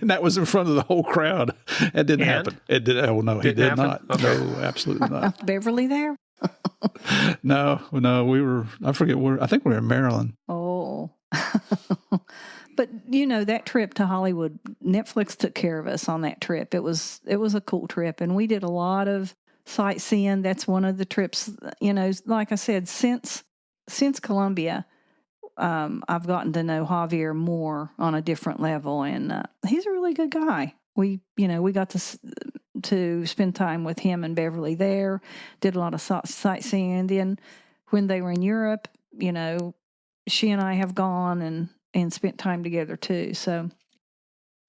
And that was in front of the whole crowd. That didn't happen. It did. Oh, no, he did not. Okay. No, absolutely not. Beverly there? No, I forget where, I think we were in Maryland. Oh. But, that trip to Hollywood, Netflix took care of us on that trip. It was a cool trip, and we did a lot of sightseeing. That's one of the trips, like I said, since Colombia, I've gotten to know Javier more on a different level, and he's a really good guy. We got to spend time with him and Beverly there, did a lot of sightseeing. And then when they were in Europe, she and I have gone and spent time together too. So,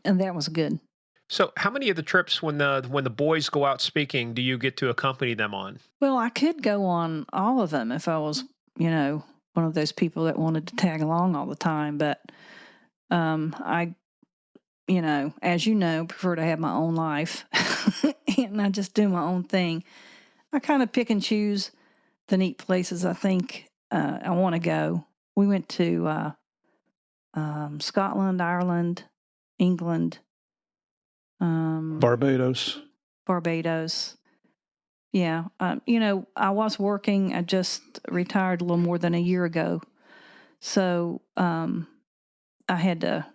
and that was good. So how many of the trips when the boys go out speaking do you get to accompany them on? Well, I could go on all of them if I was, one of those people that wanted to tag along all the time. But I, as prefer to have my own life and I just do my own thing. I kind of pick and choose the neat places I think I want to go. We went to Scotland, Ireland, England, Barbados. Yeah. I was working. I just retired a little more than a year ago. So I had to,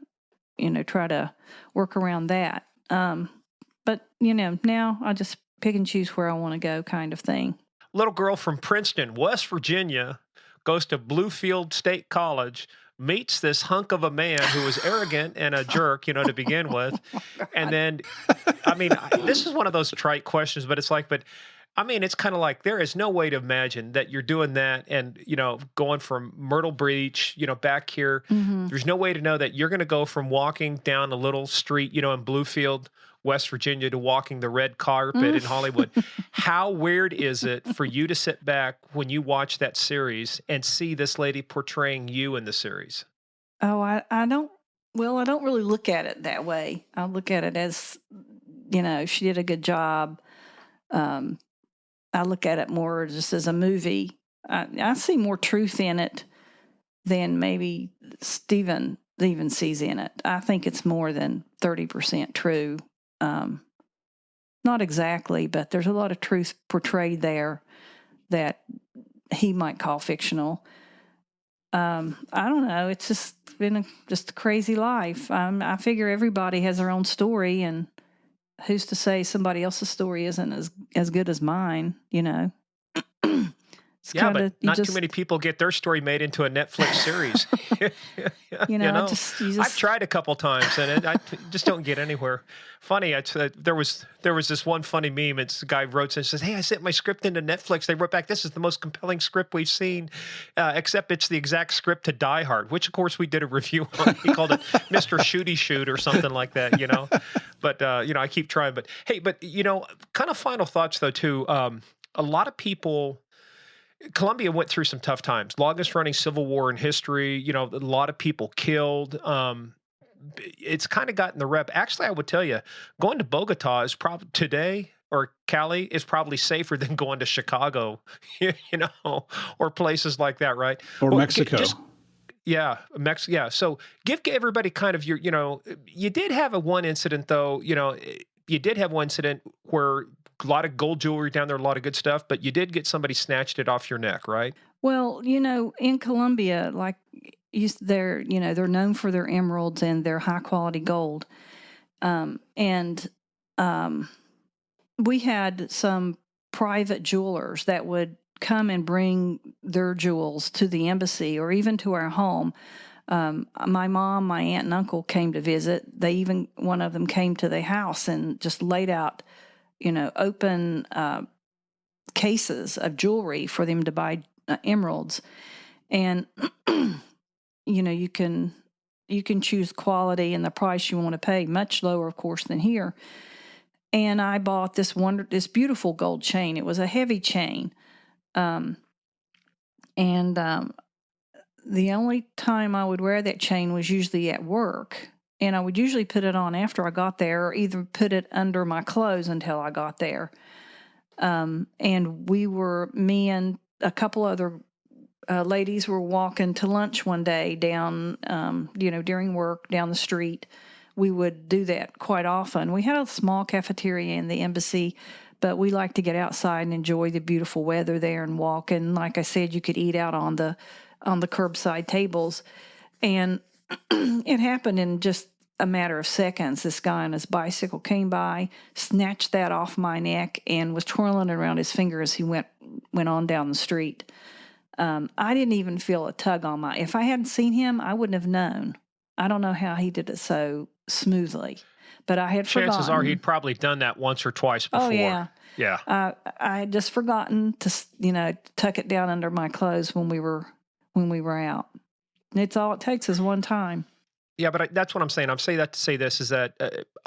try to work around that. But, now I just pick and choose where I want to go kind of thing. Little girl from Princeton, West Virginia, goes to Bluefield State College, meets this hunk of a man who was arrogant and a jerk, to begin with. And then, this is one of those trite questions, but it's it's kind of like there is no way to imagine that you're doing that and, going from Myrtle Beach, back here. Mm-hmm. There's no way to know that you're going to go from walking down a little street, in Bluefield, West Virginia, to walking the red carpet in Hollywood. How weird is it for you to sit back when you watch that series and see this lady portraying you in the series? Oh, I don't really look at it that way. I look at it as, she did a good job. I look at it more just as a movie. I see more truth in it than maybe Steven even sees in it. I think it's more than 30% true. Not exactly, but there's a lot of truth portrayed there that he might call fictional. I don't know. It's just been just a crazy life. I figure everybody has their own story, and who's to say somebody else's story isn't as good as mine, But not too many people get their story made into a Netflix series. I've tried a couple times and I just don't get anywhere. Funny, there was this one funny meme. It's a guy wrote and says, "Hey, I sent my script into Netflix. They wrote back, this is the most compelling script we've seen, except it's the exact script to Die Hard," which of course we did a review on. He called it Mr. Shooty Shoot or something like that, But I keep trying. But hey, kind of final thoughts though too. A lot of people. Colombia went through some tough times. Longest running civil war in history. A lot of people killed. It's kind of gotten the rep. Actually, I would tell you, going to Bogota is probably today, or Cali is probably safer than going to Chicago, or places like that, right? Or Mexico. Mexico. Yeah. So give everybody kind of your, you did have one incident though. You did have one incident where a lot of gold jewelry down there, a lot of good stuff, but you did get somebody snatched it off your neck, right? Well, in Colombia, like they're known for their emeralds and their high quality gold. We had some private jewelers that would come and bring their jewels to the embassy or even to our home. My mom, my aunt, and uncle came to visit. One of them came to the house and just laid out, open cases of jewelry for them to buy emeralds, and you can choose quality and the price you want to pay, much lower, of course, than here. And I bought this beautiful gold chain. It was a heavy chain, and the only time I would wear that chain was usually at work. And I would usually put it on after I got there, or either put it under my clothes until I got there. And me and a couple other ladies were walking to lunch one day down, during work down the street. We would do that quite often. We had a small cafeteria in the embassy, but we like to get outside and enjoy the beautiful weather there and walk. And like I said, you could eat out on the curbside tables. And it happened in just a matter of seconds. This guy on his bicycle came by, snatched that off my neck, and was twirling it around his finger as he went on down the street. I didn't even feel a tug on my. If I hadn't seen him, I wouldn't have known. I don't know how he did it so smoothly, but I had forgotten. Chances are he'd probably done that once or twice before. Oh yeah, yeah. I had just forgotten to tuck it down under my clothes when we were out. It's all it takes is one time. Yeah, but that's what I'm saying. I'm saying that to say this is that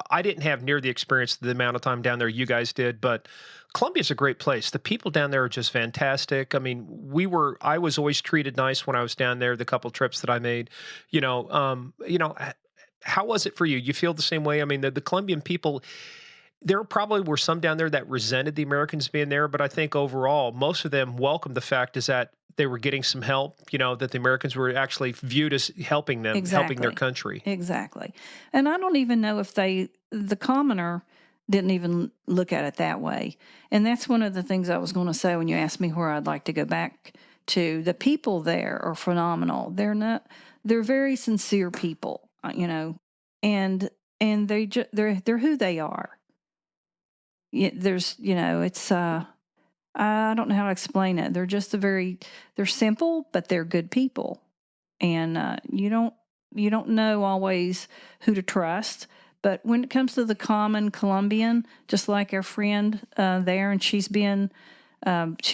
I didn't have near the experience, the amount of time down there you guys did, but Colombia's a great place. The people down there are just fantastic. I mean, I was always treated nice when I was down there, the couple trips that I made. How was it for you? You feel the same way? I mean, the Colombian people, there probably were some down there that resented the Americans being there, but I think overall, most of them welcomed the fact is that they were getting some help, that the Americans were actually viewed as helping them, helping their country. Exactly. And I don't even know if the commoner didn't even look at it that way. And that's one of the things I was going to say when you asked me where I'd like to go back to. The people there are phenomenal. They're very sincere people, and they're who they are. I don't know how to explain it. They're just they're simple, but they're good people. And you don't know always who to trust. But when it comes to the common Colombian, just like our friend there, and she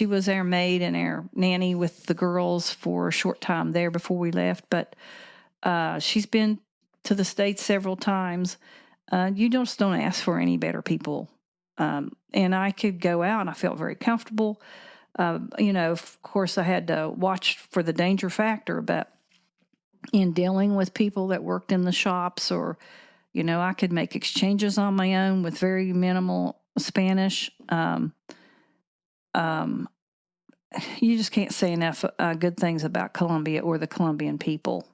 was our maid and our nanny with the girls for a short time there before we left. But she's been to the States several times. You just don't ask for any better people. And I could go out and I felt very comfortable. Of course I had to watch for the danger factor, but in dealing with people that worked in the shops or, I could make exchanges on my own with very minimal Spanish. You just can't say enough good things about Colombia or the Colombian people.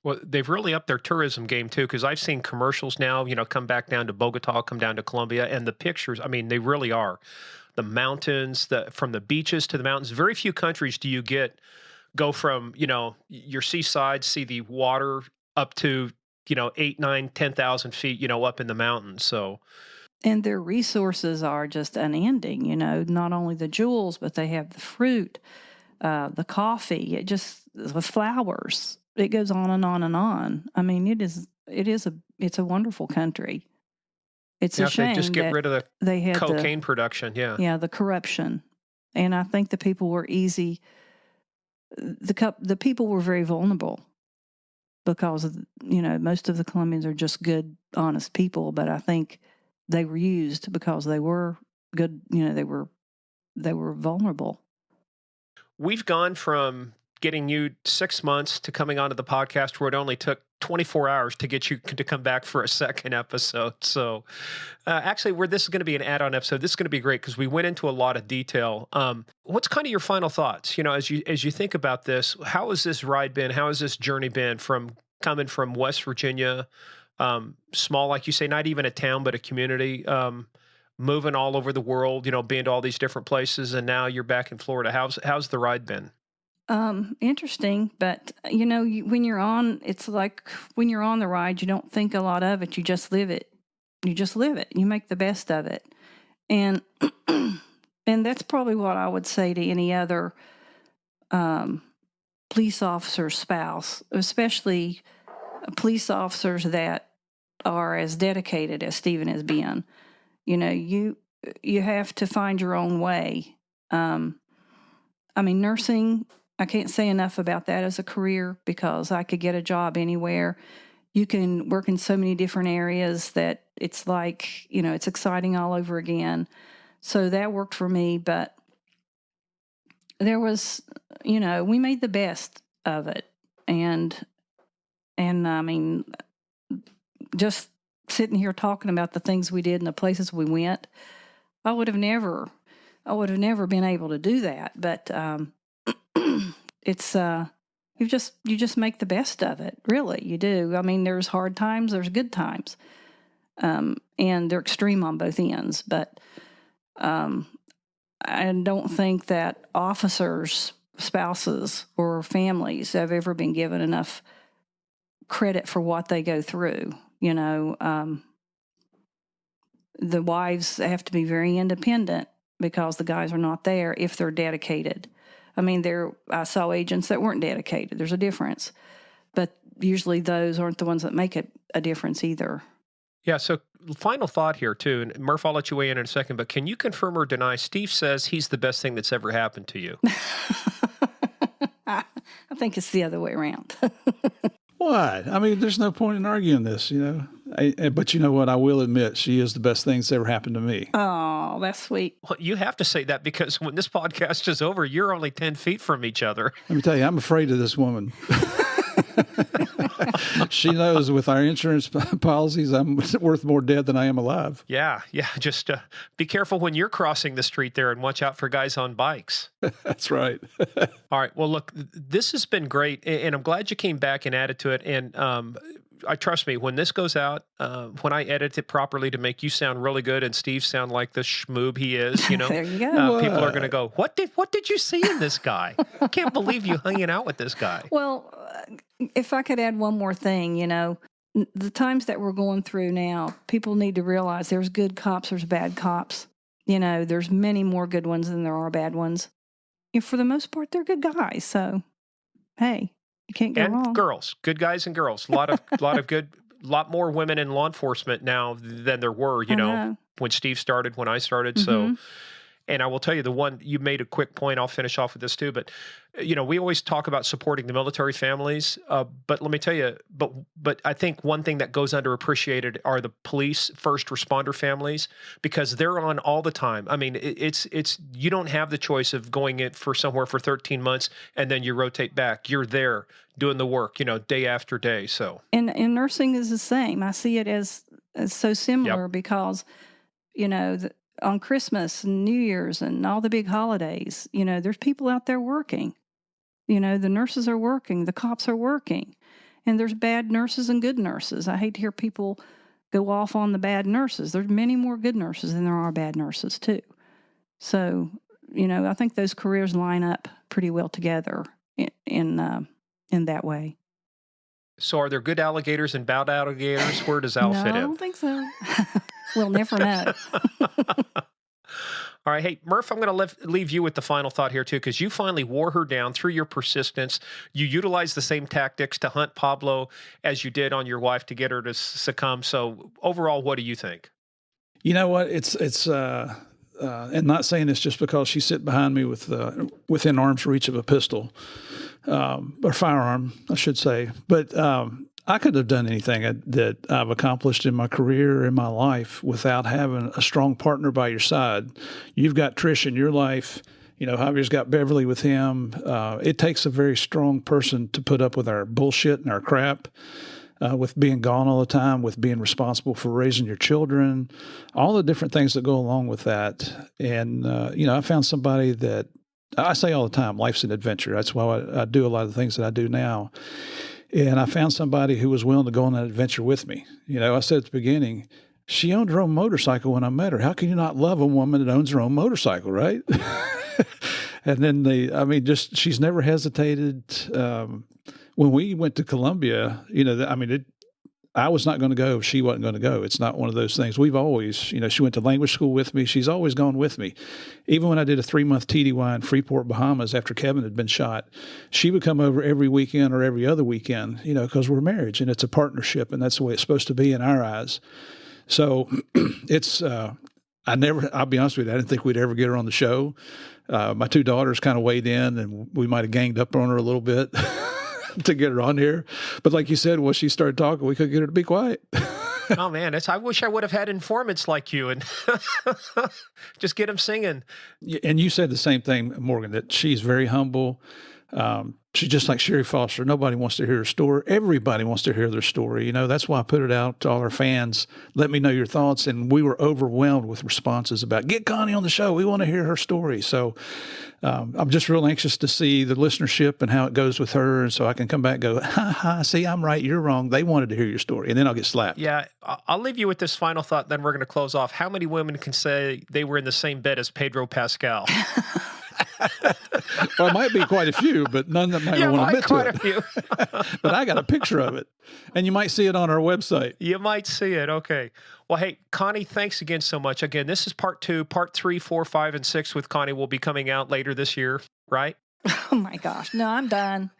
Well, they've really upped their tourism game, too, because I've seen commercials now, come back down to Bogota, come down to Colombia, and the pictures, I mean, they really are. The mountains, from the beaches to the mountains. Very few countries do you go from, your seaside, see the water up to, 8, 9, 10,000 feet, up in the mountains. So. And their resources are just unending, not only the jewels, but they have the fruit, the coffee, the flowers. It goes on and on and on. I mean, it's a wonderful country. It's a shame they just get rid of the cocaine production. Yeah. Yeah. The corruption. And I think the people were easy. The people were very vulnerable because of, most of the Colombians are just good, honest people. But I think they were used because they were good. They were vulnerable. We've gone from getting you 6 months to coming onto the podcast where it only took 24 hours to get you to come back for a second episode. So actually, this is going to be an add-on episode. This is going to be great because we went into a lot of detail. What's kind of your final thoughts? As you think about this, how has this ride been? How has this journey been from coming from West Virginia, small, like you say, not even a town, but a community, moving all over the world, being to all these different places, and now you're back in Florida. How's the ride been? Interesting, but when you're on, it's like when you're on the ride, you don't think a lot of it. You just live it. You make the best of it. And, and that's probably what I would say to any other, police officer's spouse, especially police officers that are as dedicated as Stephen has been. You have to find your own way. Nursing I can't say enough about that as a career because I could get a job anywhere. You can work in so many different areas that it's like, it's exciting all over again. So that worked for me, but there was, we made the best of it. And I mean, just sitting here talking about the things we did and the places we went, I would have never been able to do that. But it's you just make the best of it. Really, you do. I mean, there's hard times, there's good times, and they're extreme on both ends. But I don't think that officers, spouses, or families have ever been given enough credit for what they go through. The wives have to be very independent because the guys are not there if they're dedicated. I mean, I saw agents that weren't dedicated. There's a difference. But usually those aren't the ones that make a difference either. Yeah, so final thought here, too. And Murph, I'll let you weigh in a second, but can you confirm or deny Steve says he's the best thing that's ever happened to you? I think it's the other way around. What? I mean, there's no point in arguing this, But you know what? I will admit she is the best thing that's ever happened to me. Oh, that's sweet. Well, you have to say that because when this podcast is over, you're only 10 feet from each other. Let me tell you, I'm afraid of this woman. She knows with our insurance policies, I'm worth more dead than I am alive. Yeah. Just be careful when you're crossing the street there and watch out for guys on bikes. That's right. All right. Well, look, this has been great, and I'm glad you came back and added to it. And I trust me, when this goes out, when I edit it properly to make you sound really good and Steve sound like the schmoob he is, There you go. People are going to go, what did you see in this guy? I can't believe you hanging out with this guy. Well, if I could add one more thing, the times that we're going through now, people need to realize there's good cops, there's bad cops. There's many more good ones than there are bad ones. For the most part, they're good guys. So, hey, you can't go wrong. And girls, good guys and girls. A lot more women in law enforcement now than there were, when Steve started, when I started. Mm-hmm. So, and I will tell you the one, you made a quick point, I'll finish off with this too, but we always talk about supporting the military families, but let me tell you, but I think one thing that goes underappreciated are the police first responder families, because they're on all the time. I mean, it's you don't have the choice of going in for somewhere for 13 months and then you rotate back. You're there doing the work, day after day. So, and nursing is the same. I see it as so similar. Yep. Because, on Christmas and New Year's and all the big holidays, there's people out there working. The nurses are working, the cops are working, and there's bad nurses and good nurses. I hate to hear people go off on the bad nurses. There's many more good nurses than there are bad nurses too. So, I think those careers line up pretty well together in that way. So are there good alligators and bad alligators? Where does Al fit in? I don't think so. We'll never know. All right. Hey, Murph, I'm going to leave you with the final thought here, too, because you finally wore her down through your persistence. You utilized the same tactics to hunt Pablo as you did on your wife to get her to succumb. So overall, what do you think? You know what? It's and not saying this just because she sit behind me with within arm's reach of a pistol, or firearm, I should say. But I could have done anything that I've accomplished in my career, in my life, without having a strong partner by your side. You've got Trish in your life. Javier's got Beverly with him. It takes a very strong person to put up with our bullshit and our crap, with being gone all the time, with being responsible for raising your children, all the different things that go along with that. And, I found somebody that I say all the time, life's an adventure. That's why I do a lot of the things that I do now. And I found somebody who was willing to go on that adventure with me. I said at the beginning, she owned her own motorcycle when I met her. How can you not love a woman that owns her own motorcycle, right? And then she's never hesitated. When we went to Colombia, I was not going to go if she wasn't going to go. It's not one of those things. We've always, she went to language school with me. She's always gone with me. Even when I did a 3-month TDY in Freeport, Bahamas, after Kevin had been shot, she would come over every weekend or every other weekend, because we're married and it's a partnership and that's the way it's supposed to be in our eyes. So it's I'll be honest with you, I didn't think we'd ever get her on the show. My two daughters kind of weighed in, and we might have ganged up on her a little bit to get her on here. But like you said, once she started talking, we couldn't get her to be quiet. Oh man, I wish I would have had informants like you and just get them singing. And you said the same thing, Morgan, that she's very humble. She's just like Sherry Foster. Nobody wants to hear her story. Everybody wants to hear their story. You know, that's why I put it out to all our fans. Let me know your thoughts. And we were overwhelmed with responses about, get Connie on the show. We want to hear her story. So I'm just real anxious to see the listenership and how it goes with her. And so I can come back and go, ha, ha, see, I'm right, you're wrong. They wanted to hear your story. And then I'll get slapped. Yeah, I'll leave you with this final thought, then we're going to close off. How many women can say they were in the same bed as Pedro Pascal? Well, it might be quite a few, but none that might want to admit to it. Few. But I got a picture of it, and you might see it on our website. You might see it. Okay. Well, hey, Connie, thanks again so much. Again, this is part 2. Part 3, 4, 5, and 6 with Connie will be coming out later this year, right? Oh my gosh. No, I'm done.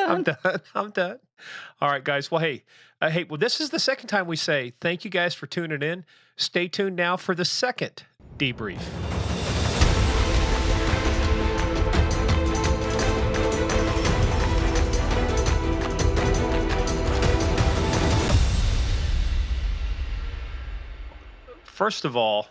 I'm done. All right, guys. Well, hey, well, this is the second time we say thank you guys for tuning in. Stay tuned now for the second debrief. First of all,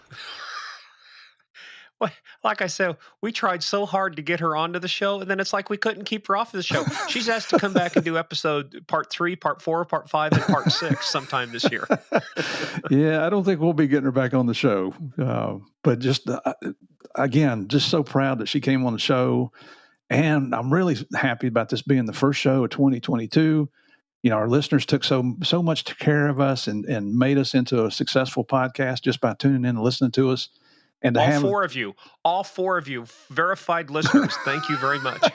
like I said, we tried so hard to get her onto the show, and then it's like we couldn't keep her off of the show. She's asked to come back and do episode part 3, part 4, part 5, and part 6 sometime this year. Yeah, I don't think we'll be getting her back on the show. But just, again, just so proud that she came on the show. And I'm really happy about this being the first show of 2022. You know, our listeners took so much care of us and made us into a successful podcast just by tuning in and listening to us. And to all four of you, verified listeners, thank you very much.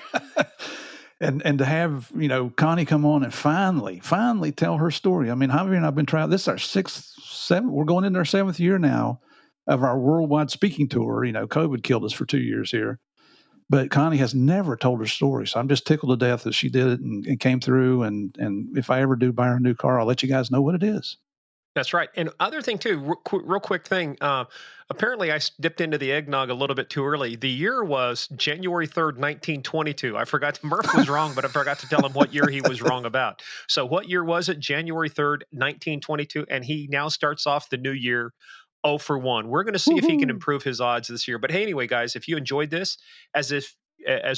And to have, you know, Connie come on and finally tell her story. I mean, Javier and I've been trying, this is our 6th, 7th, we're going into our 7th year now of our worldwide speaking tour. You know, COVID killed us for 2 years here. But Connie has never told her story. So I'm just tickled to death that she did it and came through. And if I ever do buy her a new car, I'll let you guys know what it is. That's right. And other thing too, real quick thing. Apparently I dipped into the eggnog a little bit too early. The year was January 3rd, 1922. I forgot, Murph was wrong, but I forgot to tell him what year he was wrong about. So what year was it? January 3rd, 1922. And he now starts off the new year 0 for 1. We're going to see if he can improve his odds this year. But hey, anyway, guys, if you enjoyed this, as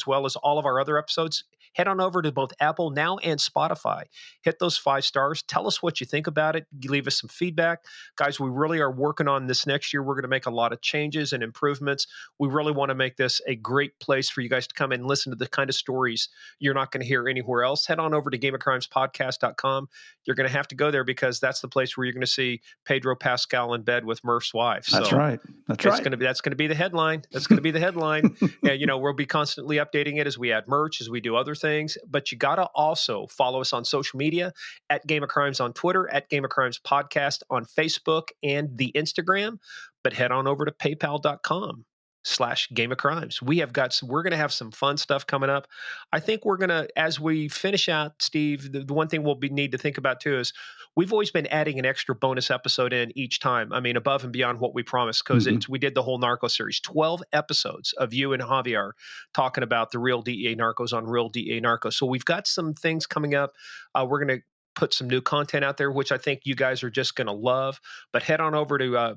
well as all of our other episodes, head on over to both Apple Now and Spotify. Hit those 5 stars. Tell us what you think about it. Leave us some feedback. Guys, we really are working on this next year. We're going to make a lot of changes and improvements. We really want to make this a great place for you guys to come and listen to the kind of stories you're not going to hear anywhere else. Head on over to gameofcrimespodcast.com. You're going to have to go there because that's the place where you're going to see Pedro Pascal in bed with Murph's wife. So that's right. That's right. That's going to be the headline. That's going to be the headline. And, you know, we'll be constantly updating it as we add merch, as we do other things. But you got to also follow us on social media at Game of Crimes on Twitter, at Game of Crimes Podcast on Facebook and the Instagram. But head on over to paypal.com/Game of Crimes. We're going to have some fun stuff coming up. I think we're going to, as we finish out, Steve, the one thing we'll need to think about too is we've always been adding an extra bonus episode in each time. I mean, above and beyond what we promised, because we did the whole Narcos series, 12 episodes of you and Javier talking about the real DEA Narcos on Real DEA Narcos. So we've got some things coming up. We're going to put some new content out there, which I think you guys are just going to love. But head on over to,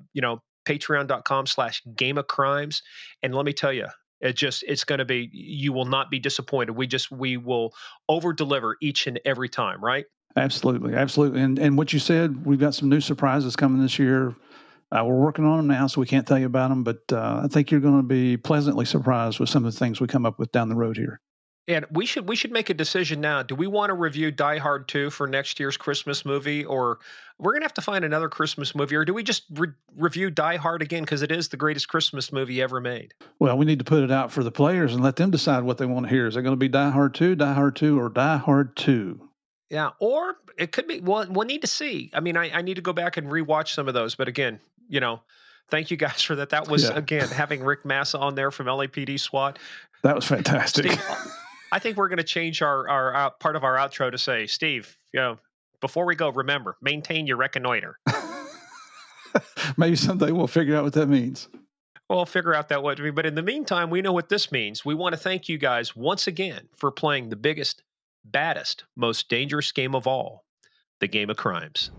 patreon.com/Game of Crimes. And let me tell you, it's going to be, you will not be disappointed. We will over deliver each and every time, right? Absolutely. Absolutely. And what you said, we've got some new surprises coming this year. We're working on them now, so we can't tell you about them, but I think you're going to be pleasantly surprised with some of the things we come up with down the road here. And we should make a decision now. Do we want to review Die Hard 2 for next year's Christmas movie, or we're going to have to find another Christmas movie, or do we just review Die Hard again because it is the greatest Christmas movie ever made? Well, we need to put it out for the players and let them decide what they want to hear. Is it going to be Die Hard 2, Die Hard 2, or Die Hard 2? Yeah, or it could be, we'll need to see. I mean, I need to go back and rewatch some of those. But again, thank you guys for that. That was, again, having Rick Massa on there from LAPD SWAT. That was fantastic. Steve, I think we're going to change our part of our outro to say, Steve, before we go, remember, maintain your reconnoiter. Maybe someday we'll figure out what that means. We'll figure out that what to be. But in the meantime, we know what this means. We want to thank you guys once again for playing the biggest, baddest, most dangerous game of all, the game of crimes.